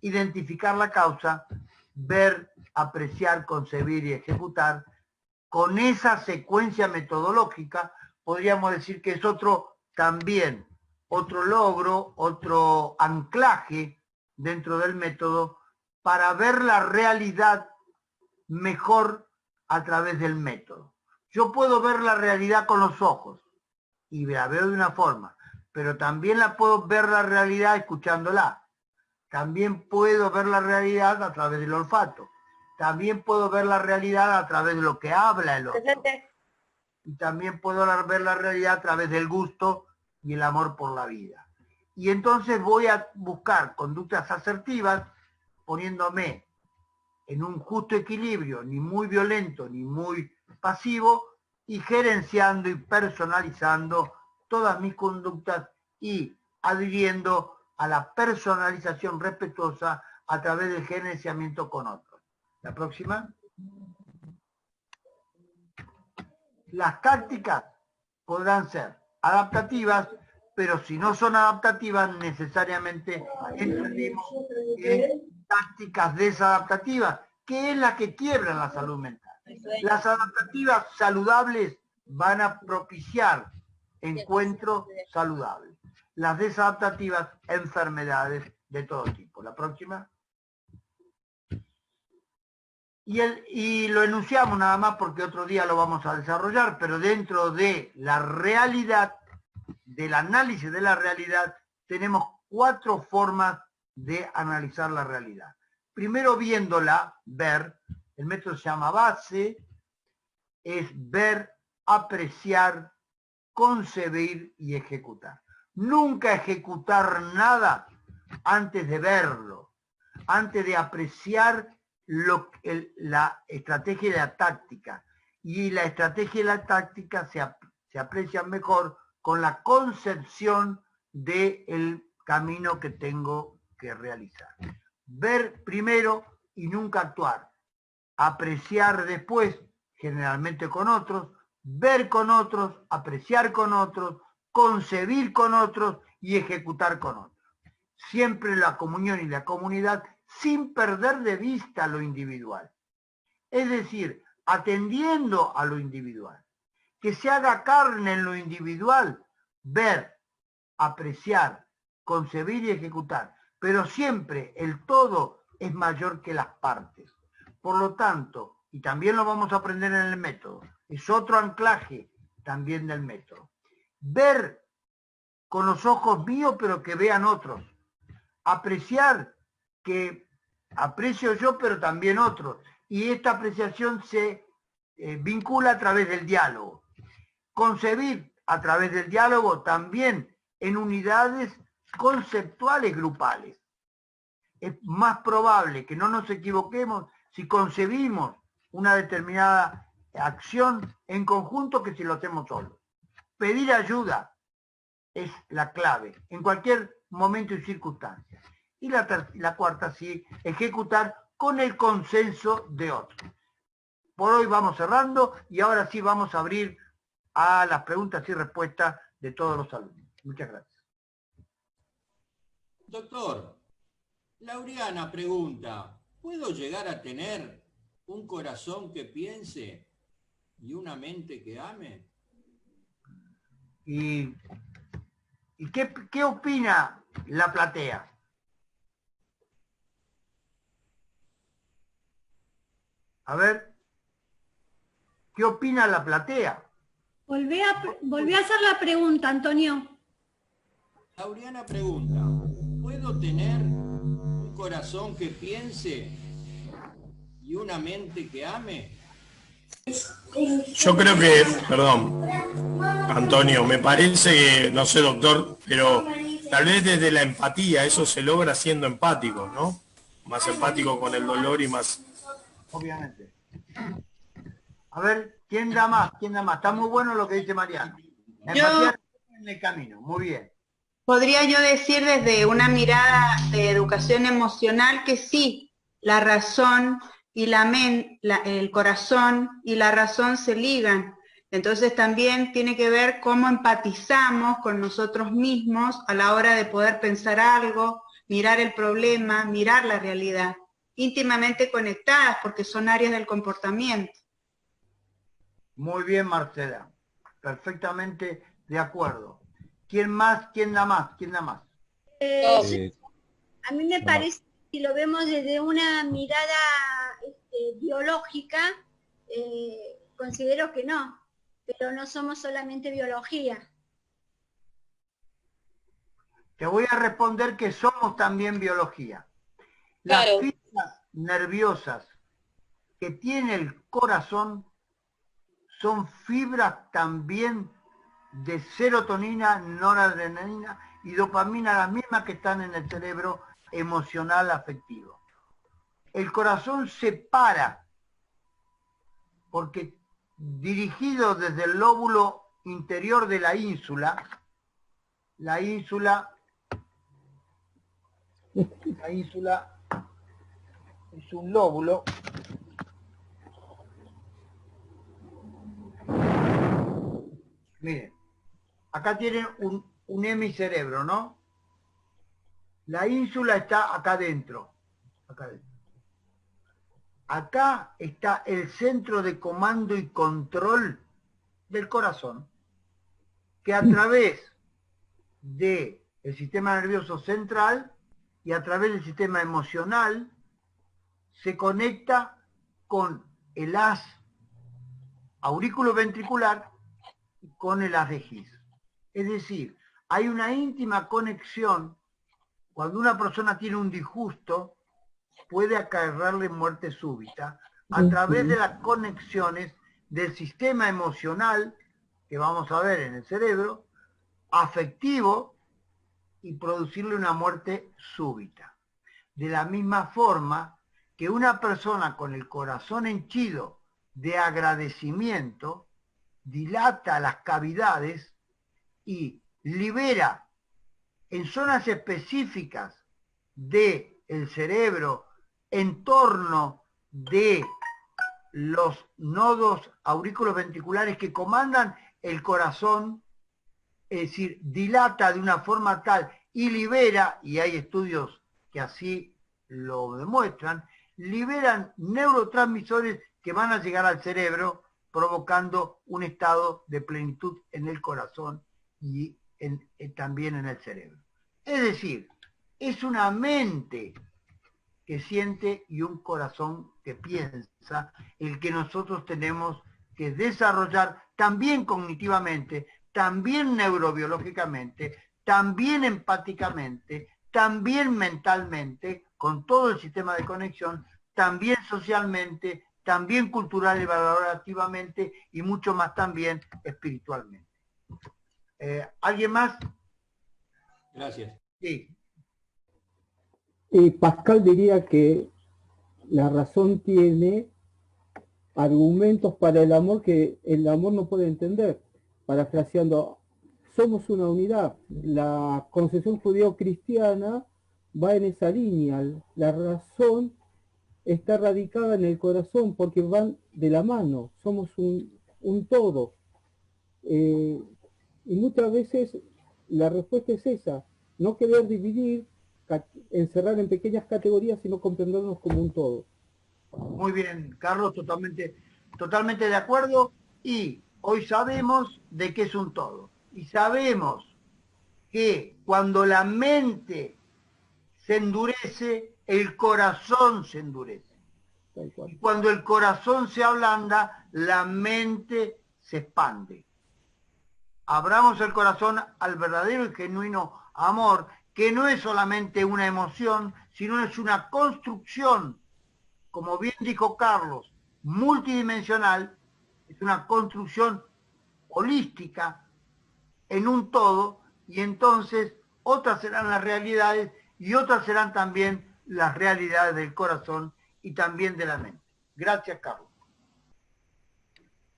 identificar la causa, ver, apreciar, concebir y ejecutar. Con esa secuencia metodológica podríamos decir que es otro logro, otro anclaje dentro del método para ver la realidad mejor a través del método. Yo puedo ver la realidad con los ojos y la veo de una forma, pero también la puedo ver la realidad escuchándola. También puedo ver la realidad a través del olfato. También puedo ver la realidad a través de lo que habla el otro. Y también puedo ver la realidad a través del gusto y el amor por la vida. Y entonces voy a buscar conductas asertivas poniéndome en un justo equilibrio, ni muy violento ni muy pasivo, y gerenciando y personalizando todas mis conductas y adhiriendo a la personalización respetuosa a través del gerenciamiento con otros. La próxima. Las tácticas podrán ser adaptativas, pero si no son adaptativas, necesariamente entraremos en tácticas desadaptativas, que es la que quiebran la salud mental. Las adaptativas saludables van a propiciar encuentros saludables. Las desadaptativas, enfermedades de todo tipo. La próxima. Y lo enunciamos nada más porque otro día lo vamos a desarrollar, pero dentro de la realidad, del análisis de la realidad, tenemos 4 formas de analizar la realidad. Primero viéndola, ver, el método se llama base, es ver, apreciar, concebir y ejecutar. Nunca ejecutar nada antes de verlo, antes de apreciar la estrategia y la táctica. Y la estrategia y la táctica se aprecian mejor con la concepción del camino que tengo que realizar. Ver primero y nunca actuar. Apreciar después, generalmente con otros, ver con otros, apreciar con otros, concebir con otros y ejecutar con otros. Siempre la comunión y la comunidad sin perder de vista lo individual. Es decir, atendiendo a lo individual. Que se haga carne en lo individual, ver, apreciar, concebir y ejecutar. Pero siempre el todo es mayor que las partes. Por lo tanto, y también lo vamos a aprender en el método, es otro anclaje también del método. Ver con los ojos míos, pero que vean otros. Apreciar, que aprecio yo, pero también otros. Y esta apreciación se vincula a través del diálogo. Concebir a través del diálogo también en unidades conceptuales grupales. Es más probable que no nos equivoquemos si concebimos una determinada acción en conjunto que si lo hacemos solos. Pedir ayuda es la clave en cualquier momento y circunstancia. Y la cuarta, sí, ejecutar con el consenso de otros. Por hoy vamos cerrando y ahora sí vamos a abrir a las preguntas y respuestas de todos los alumnos. Muchas gracias. Doctor, Lauriana pregunta, ¿puedo llegar a tener un corazón que piense y una mente que ame? ¿Y qué opina la platea? A ver, ¿qué opina la platea? Volví a hacer la pregunta, Antonio. Lauriana pregunta, ¿puedo tener un corazón que piense y una mente que ame? Yo creo que, perdón, Antonio, me parece que, no sé, doctor, pero tal vez desde la empatía eso se logra siendo empático, ¿no? Más empático con el dolor y más... Obviamente. A ver, ¿quién da más? ¿Quién da más? Está muy bueno lo que dice Mariana. La empatía en el camino, muy bien. Podría yo decir desde una mirada de educación emocional que sí, la razón y el corazón y la razón se ligan, Entonces también tiene que ver cómo empatizamos con nosotros mismos a la hora de poder pensar algo, mirar el problema, mirar la realidad, íntimamente conectadas porque son áreas del comportamiento. Muy bien, Marcela. Perfectamente de acuerdo. ¿Quién más? ¿Quién da más? ¿Quién da más? A mí me parece que si lo vemos desde una mirada biológica, considero que no, pero no somos solamente biología. Te voy a responder que somos también biología. Las fibras nerviosas que tiene el corazón son fibras también de serotonina, noradrenalina y dopamina, las mismas que están en el cerebro emocional afectivo. El corazón se para porque dirigido desde el lóbulo interior de la ínsula es un lóbulo miren, acá tienen un hemicerebro, ¿no? La ínsula está acá adentro. Acá está el centro de comando y control del corazón, que a través del sistema nervioso central y a través del sistema emocional se conecta con el haz auriculoventricular y con el haz de His. Es decir, hay una íntima conexión. Cuando una persona tiene un disgusto, puede acarrearle muerte súbita a través de las conexiones del sistema emocional, que vamos a ver en el cerebro, afectivo, y producirle una muerte súbita. De la misma forma que una persona con el corazón henchido de agradecimiento dilata las cavidades y libera en zonas específicas del cerebro en torno de los nodos auriculoventriculares que comandan el corazón, es decir, dilata de una forma tal y libera, y hay estudios que así lo demuestran, liberan neurotransmisores que van a llegar al cerebro provocando un estado de plenitud en el corazón y también en el cerebro. Es decir, es una mente que siente y un corazón que piensa el que nosotros tenemos que desarrollar también cognitivamente, también neurobiológicamente, también empáticamente, también mentalmente, con todo el sistema de conexión, también socialmente, también cultural y valorativamente y mucho más también espiritualmente. ¿Alguien más? Gracias. Sí. Pascal diría que la razón tiene argumentos para el amor que el amor no puede entender. Parafraseando, somos una unidad. La concepción judío-cristiana va en esa línea. La razón está radicada en el corazón porque van de la mano. Somos un todo. Y muchas veces la respuesta es esa. No querer dividir, encerrar en pequeñas categorías, sino comprendernos como un todo. Muy bien, Carlos, totalmente de acuerdo. Y hoy sabemos de qué es un todo. Y sabemos que cuando la mente se endurece, el corazón se endurece. Y cuando el corazón se ablanda, la mente se expande. Abramos el corazón al verdadero y genuino amor, que no es solamente una emoción, sino es una construcción, como bien dijo Carlos, multidimensional, es una construcción holística en un todo, y entonces otras serán las realidades y otras serán también las realidades del corazón y también de la mente. Gracias, Carlos.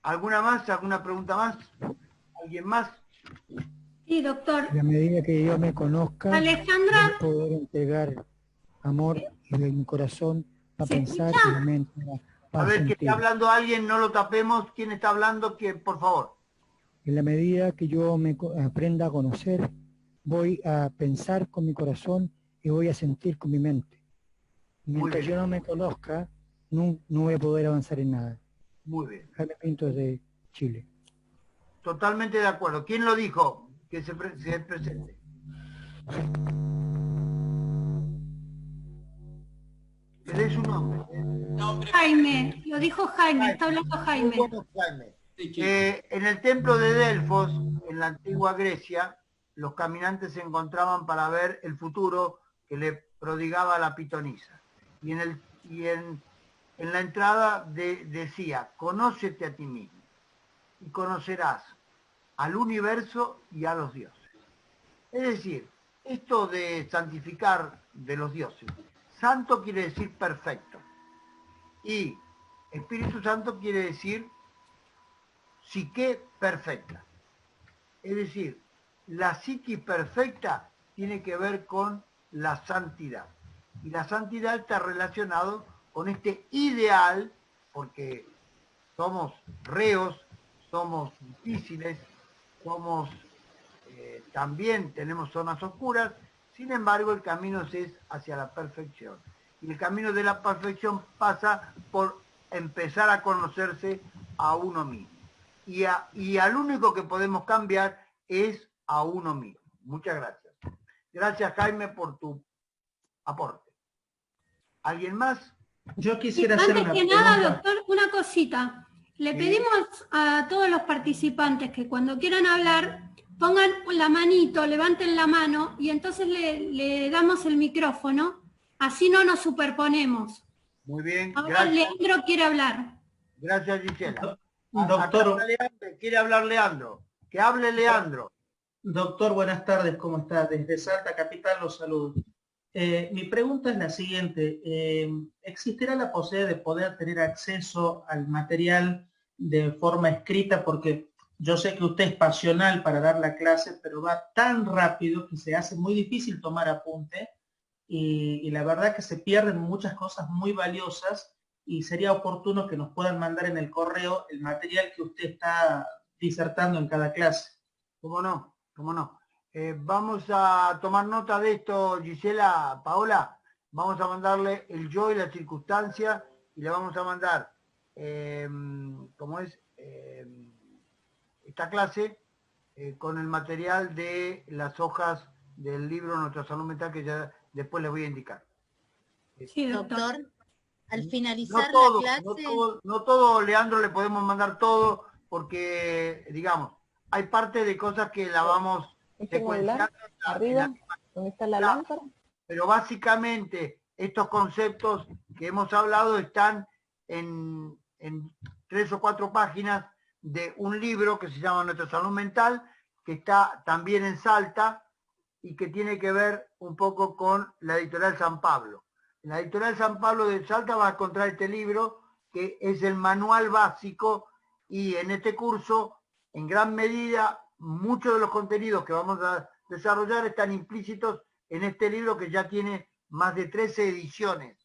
¿Alguna más? ¿Alguna pregunta más? ¿Alguien más? Sí, doctor. A medida que yo me conozca, Alejandra. voy a poder entregar amor y mi corazón a pensar y la mente A ver, que sentir. está hablando alguien, no lo tapemos. ¿Quién está hablando? Que por favor. En la medida que yo aprenda a conocer, voy a pensar con mi corazón y voy a sentir con mi mente. Mientras bien. yo no me conozca, no voy a poder avanzar en nada. Muy bien. Jaime Pinto de Chile. Totalmente de acuerdo. ¿Quién lo dijo? Que se presente. Que dé su nombre. Jaime, lo dijo Jaime, está hablando Jaime. Muy bueno, Jaime. En el templo de Delfos, en la antigua Grecia, los caminantes se encontraban para ver el futuro que le prodigaba la pitonisa. Y en la entrada decía, conócete a ti mismo y conocerás al universo y a los dioses. Es decir, esto de santificar de los dioses, santo quiere decir perfecto y Espíritu Santo quiere decir psique perfecta. Es decir, la psiquis perfecta tiene que ver con la santidad. Y la santidad está relacionado con este ideal, porque somos reos, somos difíciles, somos también tenemos zonas oscuras, sin embargo el camino es hacia la perfección. Y el camino de la perfección pasa por empezar a conocerse a uno mismo. Y al único que podemos cambiar es a uno mismo. Muchas gracias. Gracias, Jaime, por tu aporte. ¿Alguien más? Yo quisiera hacer Antes una que pregunta. nada, doctor, una cosita. Le pedimos a todos los participantes que cuando quieran hablar pongan la manito, levanten la mano y entonces le damos el micrófono, así no nos superponemos. Muy bien, Ahora gracias. Leandro quiere hablar. Gracias, Gisela. Doctor, quiere hablar Leandro. Que hable Leandro. Doctor, buenas tardes, ¿cómo está? Desde Salta Capital los saludo. Mi pregunta es la siguiente. ¿Existirá la posibilidad de poder tener acceso al material de forma escrita? Porque yo sé que usted es pasional para dar la clase, pero va tan rápido que se hace muy difícil tomar apunte y la verdad que se pierden muchas cosas muy valiosas y sería oportuno que nos puedan mandar en el correo el material que usted está disertando en cada clase. ¿Cómo no? ¿Cómo no? Vamos a tomar nota de esto, Gisela, Paola. Vamos a mandarle el yo y la circunstancia y le vamos a mandar, ¿cómo es? Esta clase con el material de las hojas del libro Nuestra Salud Mental que ya después les voy a indicar. Sí, doctor, al finalizar todo, la clase... no todo, Leandro, le podemos mandar todo porque, digamos, hay parte de cosas que la vamos secuenciando. Arriba, ¿dónde está la lámpara? Pero básicamente estos conceptos que hemos hablado están en 3 o 4 páginas de un libro que se llama Nuestra Salud Mental, que está también en Salta y que tiene que ver un poco con la editorial San Pablo. En la editorial San Pablo de Salta va a encontrar este libro que es el manual básico y en este curso, en gran medida, muchos de los contenidos que vamos a desarrollar están implícitos en este libro que ya tiene más de 13 ediciones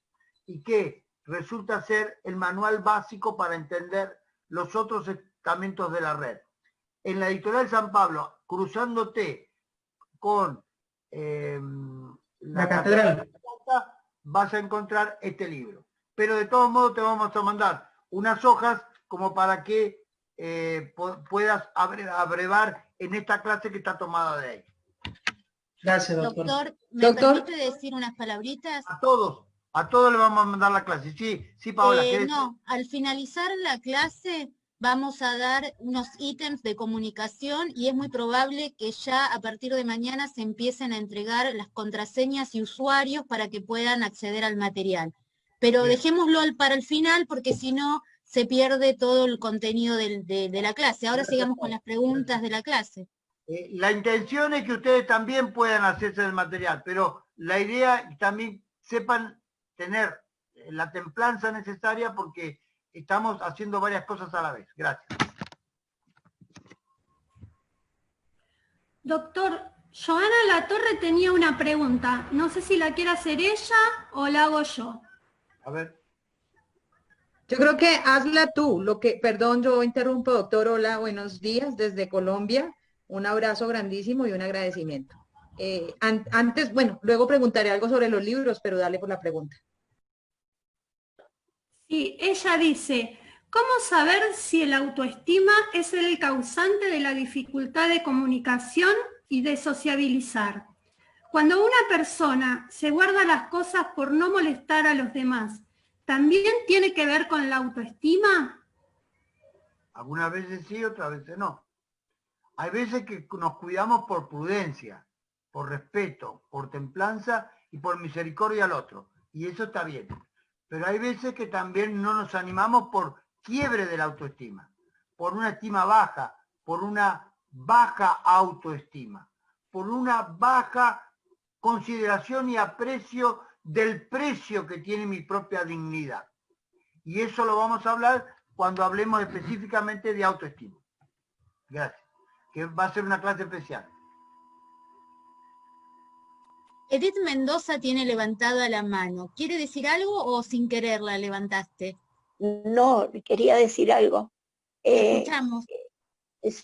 y que resulta ser el manual básico para entender los otros estamentos de la red. En la editorial San Pablo, cruzándote con la Catedral, vas a encontrar este libro. Pero de todos modos te vamos a mandar unas hojas como para que puedas abrevar en esta clase que está tomada de ahí. Gracias, doctor. Doctor, ¿me permite decir unas palabritas? A todos le vamos a mandar la clase. Sí, Paola. No, al finalizar la clase vamos a dar unos ítems de comunicación y es muy probable que ya a partir de mañana se empiecen a entregar las contraseñas y usuarios para que puedan acceder al material. Pero dejémoslo para el final porque si no se pierde todo el contenido de la clase. Ahora sigamos con las preguntas de la clase. La intención es que ustedes también puedan hacerse del material, pero la idea es que también sepan tener la templanza necesaria porque estamos haciendo varias cosas a la vez. Gracias. Doctor, Joana Latorre tenía una pregunta. No sé si la quiere hacer ella o la hago yo. A ver. Yo creo que hazla tú, perdón, yo interrumpo, doctor, hola, buenos días desde Colombia, un abrazo grandísimo y un agradecimiento. Antes, bueno, luego preguntaré algo sobre los libros, pero dale por la pregunta. Sí, ella dice, ¿cómo saber si el autoestima es el causante de la dificultad de comunicación y de sociabilizar? Cuando una persona se guarda las cosas por no molestar a los demás, ¿también tiene que ver con la autoestima? Algunas veces sí, otras veces no. Hay veces que nos cuidamos por prudencia, por respeto, por templanza y por misericordia al otro. Y eso está bien. Pero hay veces que también no nos animamos por quiebre de la autoestima, por una estima baja, por una baja autoestima, por una baja consideración y aprecio del precio que tiene mi propia dignidad. Y eso lo vamos a hablar cuando hablemos específicamente de autoestima. Gracias. Que va a ser una clase especial. Edith Mendoza tiene levantada la mano. ¿Quiere decir algo o sin querer la levantaste? No, quería decir algo. Escuchamos.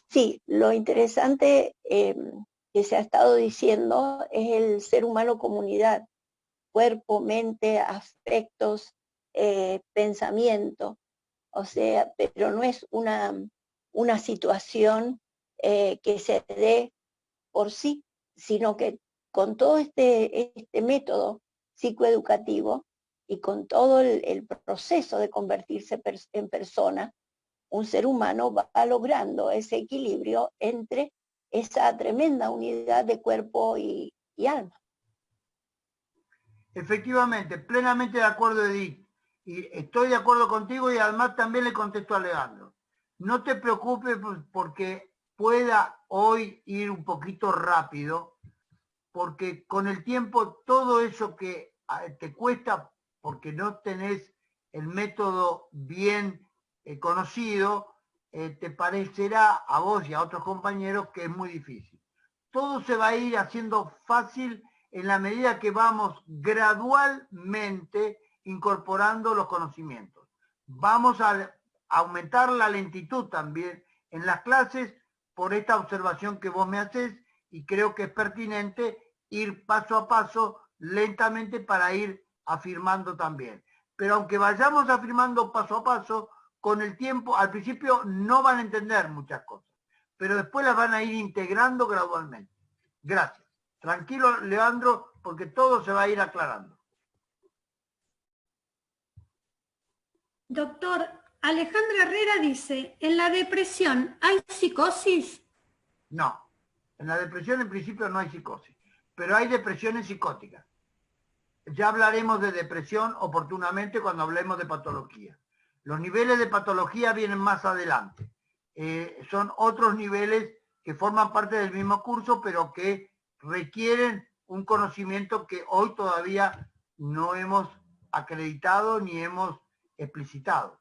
Sí, lo interesante que se ha estado diciendo es el ser humano comunidad, cuerpo, mente, afectos, pensamiento. O sea, pero no es una situación que se dé por sí, sino que con todo este método psicoeducativo y con todo el proceso de convertirse en persona, un ser humano va logrando ese equilibrio entre esa tremenda unidad de cuerpo y alma. Efectivamente, plenamente de acuerdo, Edith. Y estoy de acuerdo contigo y además también le contesto a Leandro. No te preocupes porque pueda hoy ir un poquito rápido, porque con el tiempo todo eso que te cuesta porque no tenés el método bien conocido, te parecerá a vos y a otros compañeros que es muy difícil. Todo se va a ir haciendo fácil en la medida que vamos gradualmente incorporando los conocimientos. Vamos a aumentar la lentitud también en las clases por esta observación que vos me haces y creo que es pertinente ir paso a paso, lentamente, para ir afirmando también. Pero aunque vayamos afirmando paso a paso, con el tiempo, al principio no van a entender muchas cosas, pero después las van a ir integrando gradualmente. Gracias. Tranquilo, Leandro, porque todo se va a ir aclarando. Doctor, Alejandra Herrera dice, ¿en la depresión hay psicosis? No, en la depresión en principio no hay psicosis, pero hay depresiones psicóticas. Ya hablaremos de depresión oportunamente cuando hablemos de patología. Los niveles de patología vienen más adelante. Son otros niveles que forman parte del mismo curso, pero que requieren un conocimiento que hoy todavía no hemos acreditado ni hemos explicitado.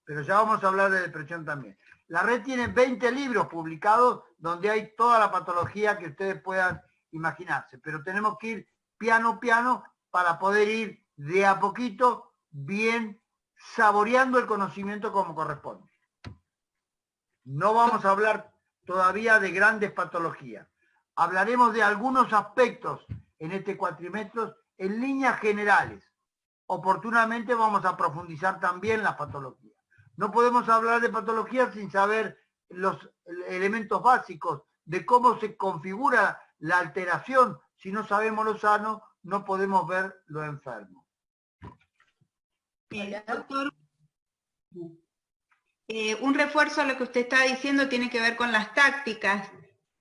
Pero ya vamos a hablar de depresión también. La red tiene 20 libros publicados donde hay toda la patología que ustedes puedan imaginarse, pero tenemos que ir piano a piano para poder ir de a poquito bien saboreando el conocimiento como corresponde. No vamos a hablar todavía de grandes patologías. Hablaremos de algunos aspectos en este cuatrimestre en líneas generales. Oportunamente vamos a profundizar también las patologías. No podemos hablar de patologías sin saber los elementos básicos de cómo se configura la alteración. Si no sabemos lo sano, no podemos ver lo enfermo. Doctor, un refuerzo a lo que usted está diciendo tiene que ver con las tácticas,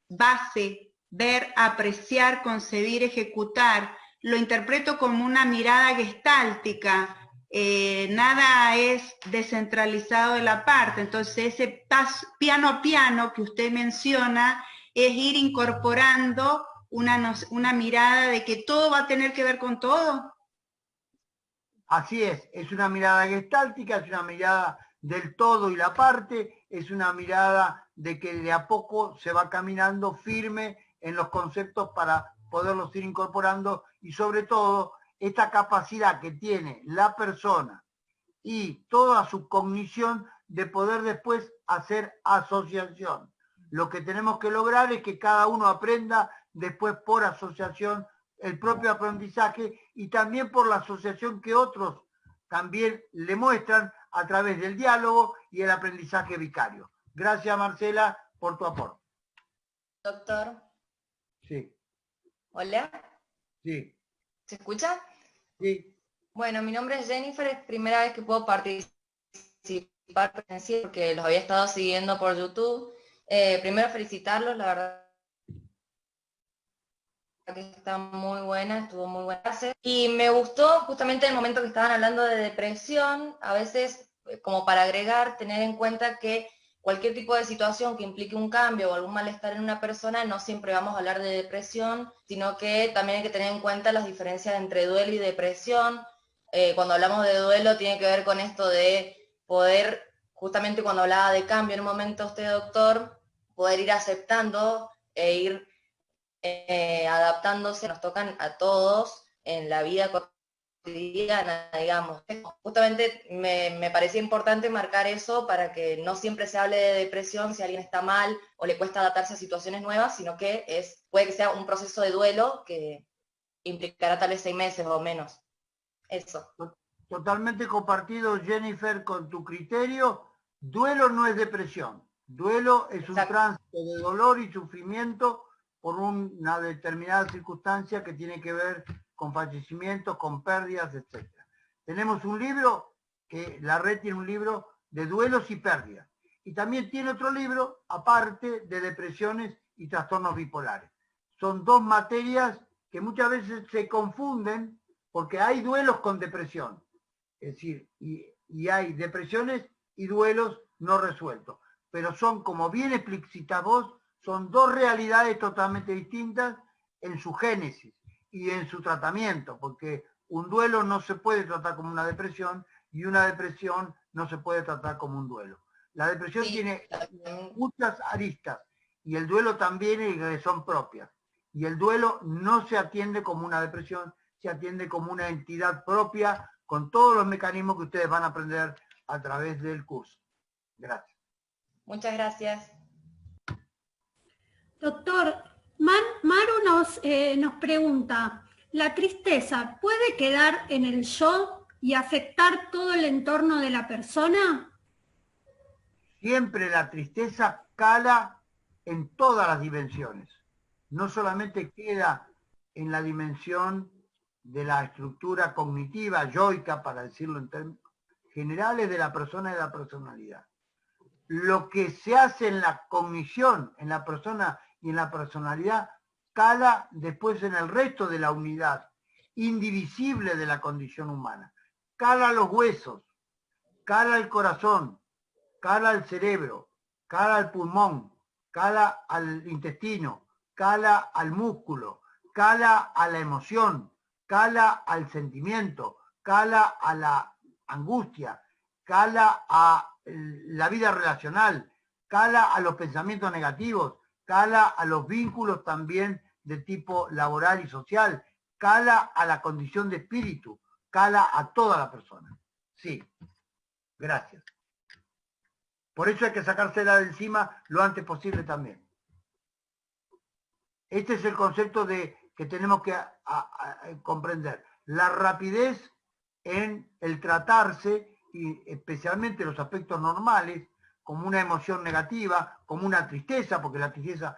base, ver, apreciar, concebir, ejecutar. Lo interpreto como una mirada gestáltica. Nada es descentralizado de la parte, entonces ese paso, piano a piano que usted menciona es ir incorporando una mirada de que todo va a tener que ver con todo. Así es una mirada gestáltica, es una mirada del todo y la parte, es una mirada de que de a poco se va caminando firme en los conceptos para poderlos ir incorporando y sobre todo esta capacidad que tiene la persona y toda su cognición de poder después hacer asociación. Lo que tenemos que lograr es que cada uno aprenda después por asociación el propio aprendizaje y también por la asociación que otros también le muestran a través del diálogo y el aprendizaje vicario. Gracias, Marcela, por tu aporte. Doctor. Sí. Hola. Sí. ¿Se escucha? Sí. Bueno, mi nombre es Jennifer, es primera vez que puedo participar presencial porque los había estado siguiendo por YouTube. Primero felicitarlos, la verdad que está muy buena, estuvo muy buena clase. Y me gustó justamente el momento que estaban hablando de depresión, a veces como para agregar, tener en cuenta que cualquier tipo de situación que implique un cambio o algún malestar en una persona, no siempre vamos a hablar de depresión, sino que también hay que tener en cuenta las diferencias entre duelo y depresión. Cuando hablamos de duelo tiene que ver con esto de poder, justamente cuando hablaba de cambio en un momento usted, doctor, poder ir aceptando e ir adaptándose, nos tocan a todos en la vida cotidiana, digamos. Justamente me parecía importante marcar eso para que no siempre se hable de depresión si alguien está mal o le cuesta adaptarse a situaciones nuevas, sino que puede que sea un proceso de duelo que implicará tal vez 6 meses o menos. Eso. Totalmente compartido, Jennifer, con tu criterio. Duelo no es depresión. Duelo es un tránsito de dolor y sufrimiento por una determinada circunstancia que tiene que ver con fallecimientos, con pérdidas, etc. Tenemos un libro, que la red tiene un libro de duelos y pérdidas. Y también tiene otro libro, aparte, de depresiones y trastornos bipolares. Son dos materias que muchas veces se confunden porque hay duelos con depresión. Es decir, y hay depresiones y duelos no resueltos. Pero son, como bien explicitas vos, son dos realidades totalmente distintas en su génesis y en su tratamiento, porque un duelo no se puede tratar como una depresión y una depresión no se puede tratar como un duelo. La depresión tiene muchas aristas y el duelo también son propias. Y el duelo no se atiende como una depresión, se atiende como una entidad propia con todos los mecanismos que ustedes van a aprender a través del curso. Gracias. Muchas gracias. Doctor, Maru nos pregunta, ¿la tristeza puede quedar en el yo y afectar todo el entorno de la persona? Siempre la tristeza cala en todas las dimensiones. No solamente queda en la dimensión de la estructura cognitiva, yoica, para decirlo en términos generales, de la persona y de la personalidad. Lo que se hace en la cognición, en la persona y en la personalidad, cala después en el resto de la unidad indivisible de la condición humana. Cala los huesos, cala el corazón, cala el cerebro, cala el pulmón, cala al intestino, cala al músculo, cala a la emoción, cala al sentimiento, cala a la angustia, cala a la vida relacional, cala a los pensamientos negativos, cala a los vínculos también de tipo laboral y social, cala a la condición de espíritu, cala a toda la persona. Sí, gracias. Por eso hay que sacársela de encima lo antes posible también. Este es el concepto que tenemos que comprender. La rapidez en el tratarse, y especialmente los aspectos normales, como una emoción negativa, como una tristeza, porque la tristeza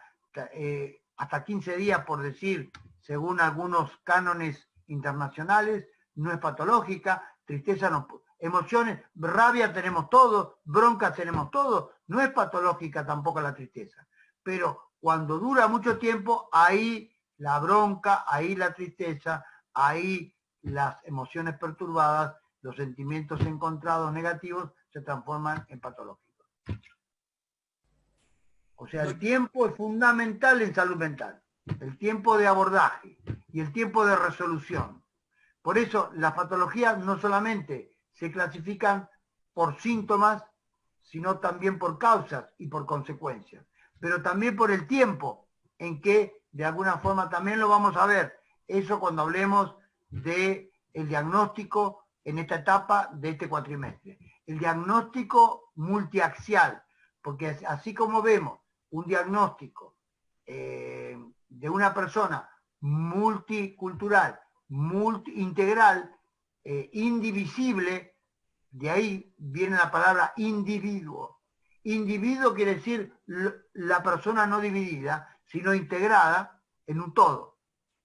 hasta 15 días, por decir, según algunos cánones internacionales, no es patológica. Tristeza no, emociones, rabia tenemos todos, bronca tenemos todos, no es patológica tampoco la tristeza. Pero cuando dura mucho tiempo, ahí la bronca, ahí la tristeza, ahí las emociones perturbadas, los sentimientos encontrados negativos se transforman en patológicos. O sea, el tiempo es fundamental en salud mental. El tiempo de abordaje y el tiempo de resolución. Por eso las patologías no solamente se clasifican por síntomas, sino también por causas y por consecuencias. Pero también por el tiempo en que de alguna forma también lo vamos a ver. Eso cuando hablemos del diagnóstico en esta etapa de este cuatrimestre. El diagnóstico multiaxial, porque así como vemos un diagnóstico de una persona multicultural, multiintegral, indivisible, de ahí viene la palabra individuo. Individuo quiere decir la persona no dividida, sino integrada en un todo.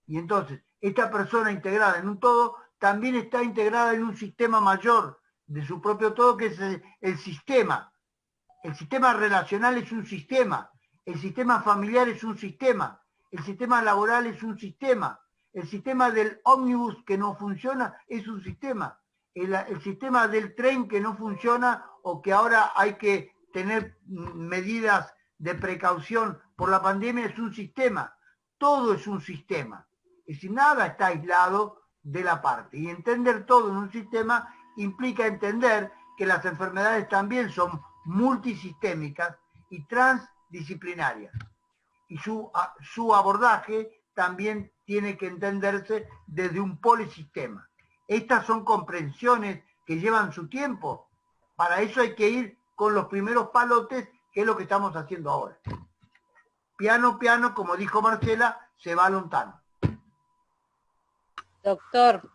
Y entonces, esta persona integrada en un todo también está integrada en un sistema mayor de su propio todo, que es el sistema. El sistema relacional es un sistema, el sistema familiar es un sistema, el sistema laboral es un sistema, el sistema del ómnibus que no funciona es un sistema, el sistema del tren que no funciona o que ahora hay que tener medidas de precaución por la pandemia es un sistema. Todo es un sistema. Es decir, nada está aislado de la parte. Y entender todo en un sistema implica entender que las enfermedades también son multisistémicas y transdisciplinarias. Y su abordaje también tiene que entenderse desde un polisistema. Estas son comprensiones que llevan su tiempo. Para eso hay que ir con los primeros palotes, que es lo que estamos haciendo ahora. Piano, piano, como dijo Marcela, se va lontano. Doctor,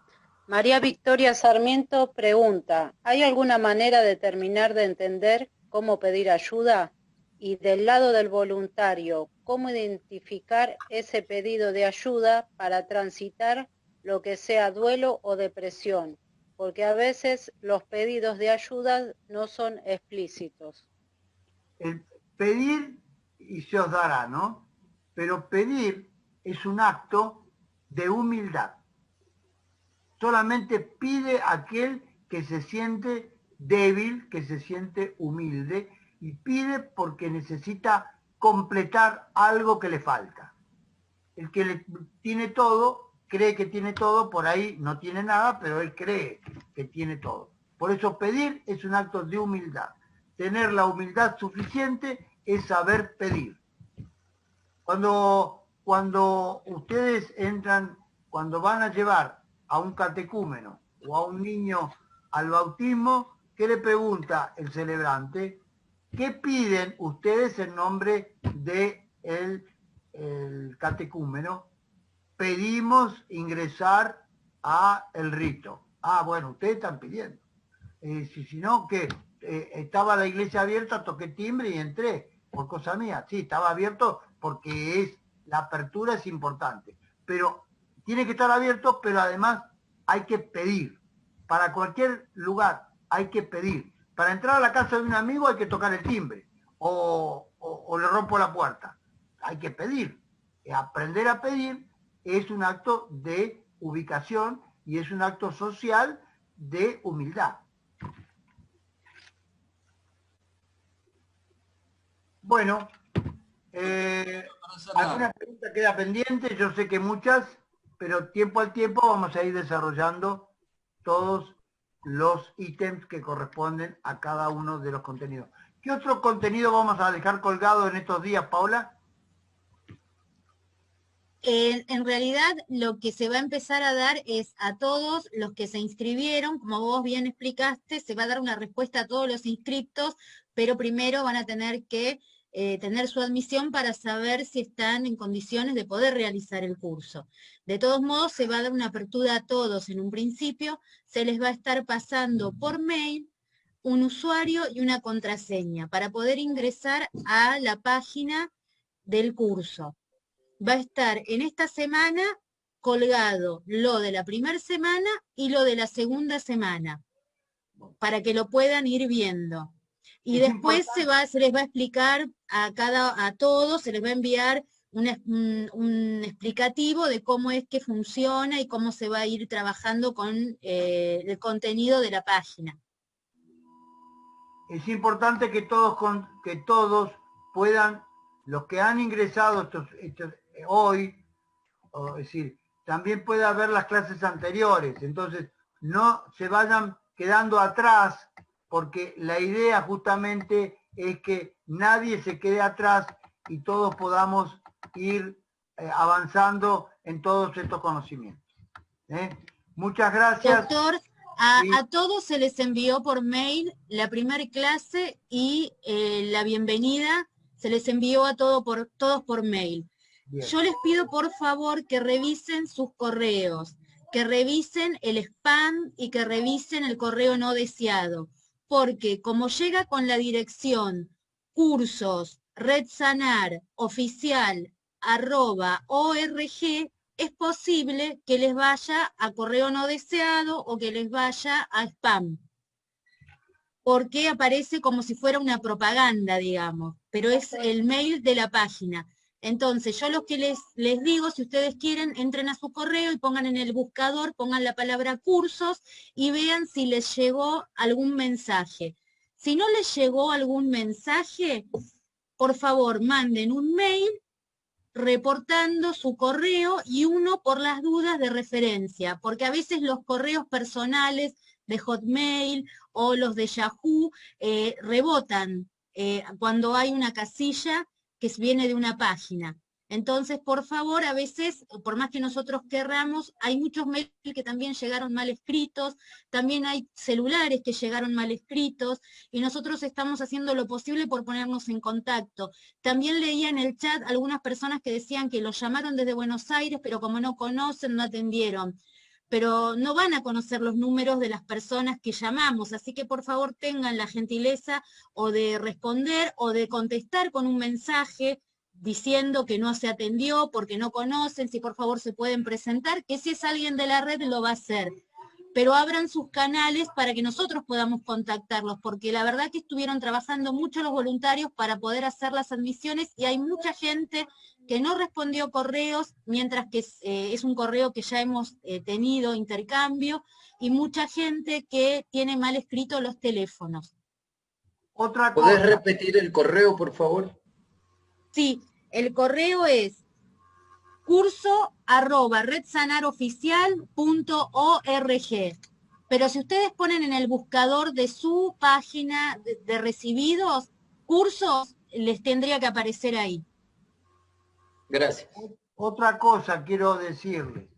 María Victoria Sarmiento pregunta, ¿hay alguna manera de terminar de entender cómo pedir ayuda? Y del lado del voluntario, ¿cómo identificar ese pedido de ayuda para transitar lo que sea duelo o depresión? Porque a veces los pedidos de ayuda no son explícitos. El pedir y se os dará, ¿no? Pero pedir es un acto de humildad. Solamente pide aquel que se siente débil, que se siente humilde, y pide porque necesita completar algo que le falta. El que tiene todo, cree que tiene todo, por ahí no tiene nada, pero él cree que tiene todo. Por eso pedir es un acto de humildad. Tener la humildad suficiente es saber pedir. Cuando ustedes entran, cuando van a llevar a un catecúmeno o a un niño al bautismo, ¿qué le pregunta el celebrante? ¿Qué piden ustedes en nombre del catecúmeno? Pedimos ingresar al rito. Ah, bueno, ustedes están pidiendo. Si no, que estaba la iglesia abierta, toqué timbre y entré, por cosa mía. Sí, estaba abierto porque la apertura es importante. Pero tiene que estar abierto, pero además hay que pedir. Para cualquier lugar hay que pedir. Para entrar a la casa de un amigo hay que tocar el timbre o le rompo la puerta. Hay que pedir. Aprender a pedir es un acto de ubicación y es un acto social de humildad. Bueno, alguna pregunta queda pendiente, yo sé que muchas, pero tiempo al tiempo vamos a ir desarrollando todos los ítems que corresponden a cada uno de los contenidos. ¿Qué otro contenido vamos a dejar colgado en estos días, Paula? En realidad lo que se va a empezar a dar es a todos los que se inscribieron, como vos bien explicaste, se va a dar una respuesta a todos los inscriptos, pero primero van a tener que tener su admisión para saber si están en condiciones de poder realizar el curso. De todos modos, se va a dar una apertura a todos en un principio, se les va a estar pasando por mail un usuario y una contraseña para poder ingresar a la página del curso. Va a estar en esta semana colgado lo de la primera semana y lo de la segunda semana, para que lo puedan ir viendo. Y después se les va a explicar a todos, se les va a enviar un explicativo de cómo es que funciona y cómo se va a ir trabajando con el contenido de la página. Es importante que todos puedan, los que han ingresado hoy, es decir, también pueda ver las clases anteriores, entonces no se vayan quedando atrás, porque la idea justamente es que nadie se quede atrás y todos podamos ir avanzando en todos estos conocimientos. Muchas gracias. Doctor, A todos se les envió por mail la primera clase y la bienvenida se les envió a todos por mail. Bien. Yo les pido por favor que revisen sus correos, que revisen el spam y que revisen el correo no deseado, porque como llega con la dirección cursos redsanar@org, es posible que les vaya a correo no deseado o que les vaya a spam, porque aparece como si fuera una propaganda, digamos, pero es el mail de la página. Entonces, yo lo que les digo, si ustedes quieren, entren a su correo y pongan en el buscador, pongan la palabra cursos y vean si les llegó algún mensaje. Si no les llegó algún mensaje, por favor, manden un mail reportando su correo y uno por las dudas de referencia, porque a veces los correos personales de Hotmail o los de Yahoo rebotan cuando hay una casilla que viene de una página. Entonces, por favor, a veces, por más que nosotros querramos, hay muchos mails que también llegaron mal escritos, también hay celulares que llegaron mal escritos, y nosotros estamos haciendo lo posible por ponernos en contacto. También leía en el chat algunas personas que decían que los llamaron desde Buenos Aires, pero como no conocen, no atendieron. Pero no van a conocer los números de las personas que llamamos, así que por favor tengan la gentileza o de responder o de contestar con un mensaje diciendo que no se atendió porque no conocen, si por favor se pueden presentar, que si es alguien de la red lo va a hacer. Pero abran sus canales para que nosotros podamos contactarlos, porque la verdad que estuvieron trabajando mucho los voluntarios para poder hacer las admisiones y hay mucha gente que no respondió correos, mientras que es un correo que ya hemos tenido intercambio, y mucha gente que tiene mal escrito los teléfonos. Otra cosa. ¿Podés repetir el correo, por favor? Sí, el correo es curso@redsanaroficial.org. Pero si ustedes ponen en el buscador de su página de recibidos, cursos, les tendría que aparecer ahí. Gracias. Otra cosa quiero decirles.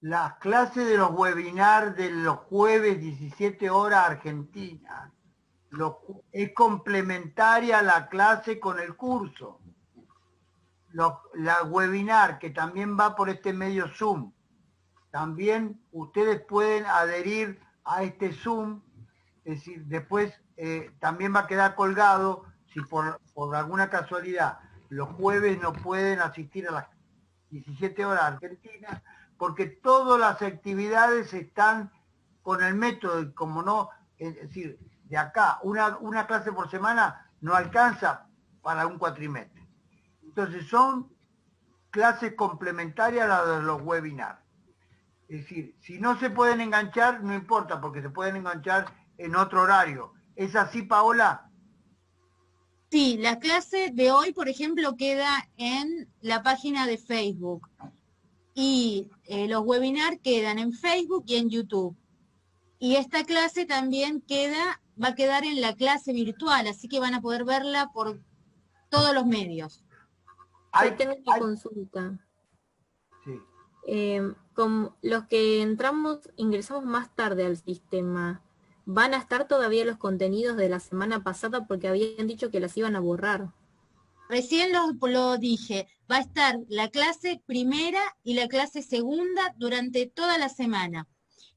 Las clases de los webinars de los jueves 17 horas Argentina es complementaria a la clase con el curso. La webinar que también va por este medio Zoom, también ustedes pueden adherir a este Zoom, es decir, después también va a quedar colgado si por alguna casualidad los jueves no pueden asistir a las 17 horas Argentina, porque todas las actividades están con el método, y como no, es decir, de acá, una clase por semana no alcanza para un cuatrimestre. Entonces son clases complementarias a las de los webinars. Es decir, si no se pueden enganchar, no importa, porque se pueden enganchar en otro horario. ¿Es así, Paola? Sí, la clase de hoy, por ejemplo, queda en la página de Facebook. Y los webinars quedan en Facebook y en YouTube. Y esta clase también va a quedar en la clase virtual, así que van a poder verla por todos los medios. Yo tengo una consulta. Sí. Como los que ingresamos más tarde al sistema, ¿van a estar todavía los contenidos de la semana pasada? Porque habían dicho que las iban a borrar. Recién lo dije, va a estar la clase primera y la clase segunda durante toda la semana.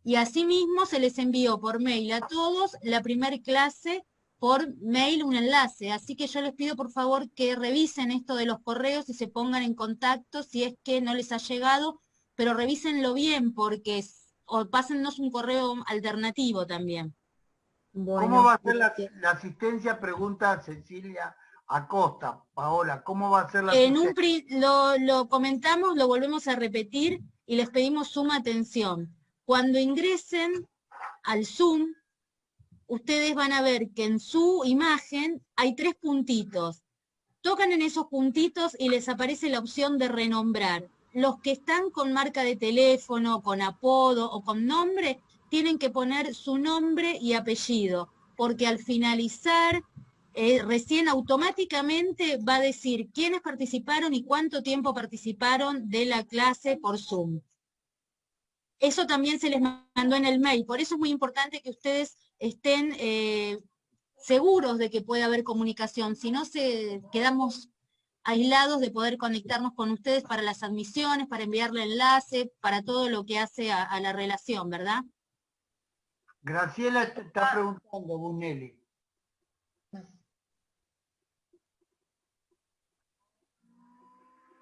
Y asimismo se les envió por mail a todos la primera clase por mail un enlace. Así que yo les pido por favor que revisen esto de los correos y se pongan en contacto si es que no les ha llegado, pero revísenlo bien porque o pásennos un correo alternativo también. Bueno, ¿cómo va a ser la asistencia? Pregunta Cecilia Acosta. Paola, ¿cómo va a ser la asistencia? Lo comentamos, lo volvemos a repetir y les pedimos suma atención. Cuando ingresen al Zoom, ustedes van a ver que en su imagen hay 3 puntitos. Tocan en esos puntitos y les aparece la opción de renombrar. Los que están con marca de teléfono, con apodo o con nombre, tienen que poner su nombre y apellido, porque al finalizar, recién automáticamente va a decir quiénes participaron y cuánto tiempo participaron de la clase por Zoom. eso también se les mandó en el mail. Por eso es muy importante que ustedes estén seguros de que puede haber comunicación, si no quedamos aislados de poder conectarnos con ustedes para las admisiones, para enviarle enlace, para todo lo que hace a la relación, ¿verdad? Graciela está preguntando, Bunelli.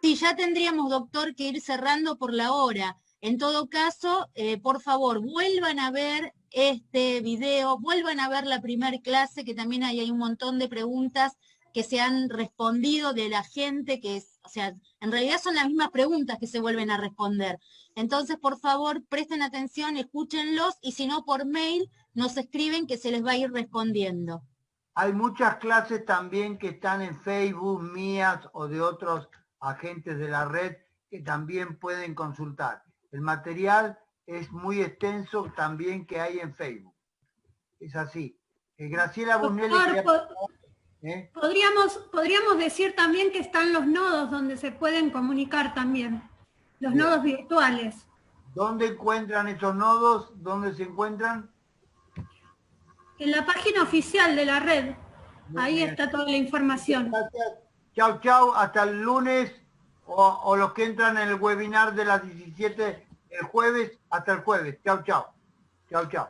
Sí, ya tendríamos, doctor, que ir cerrando por la hora. En todo caso, por favor, vuelvan a ver este video, vuelvan a ver la primera clase, que también hay un montón de preguntas que se han respondido de la gente, o sea, en realidad son las mismas preguntas que se vuelven a responder. Entonces, por favor, presten atención, escúchenlos, y si no, por mail nos escriben que se les va a ir respondiendo. Hay muchas clases también que están en Facebook, mías o de otros agentes de la red, que también pueden consultar. El material es muy extenso también que hay en Facebook. Es así. Graciela Bunelli... Podríamos decir también que están los nodos donde se pueden comunicar también, los nodos virtuales. ¿Dónde encuentran esos nodos? ¿Dónde se encuentran? En la página oficial de la red. Ahí está toda la información. Gracias. Chau, chau. Hasta el lunes o los que entran en el webinar de las 17 el jueves, hasta el jueves. Chau, chau. Chau, chau.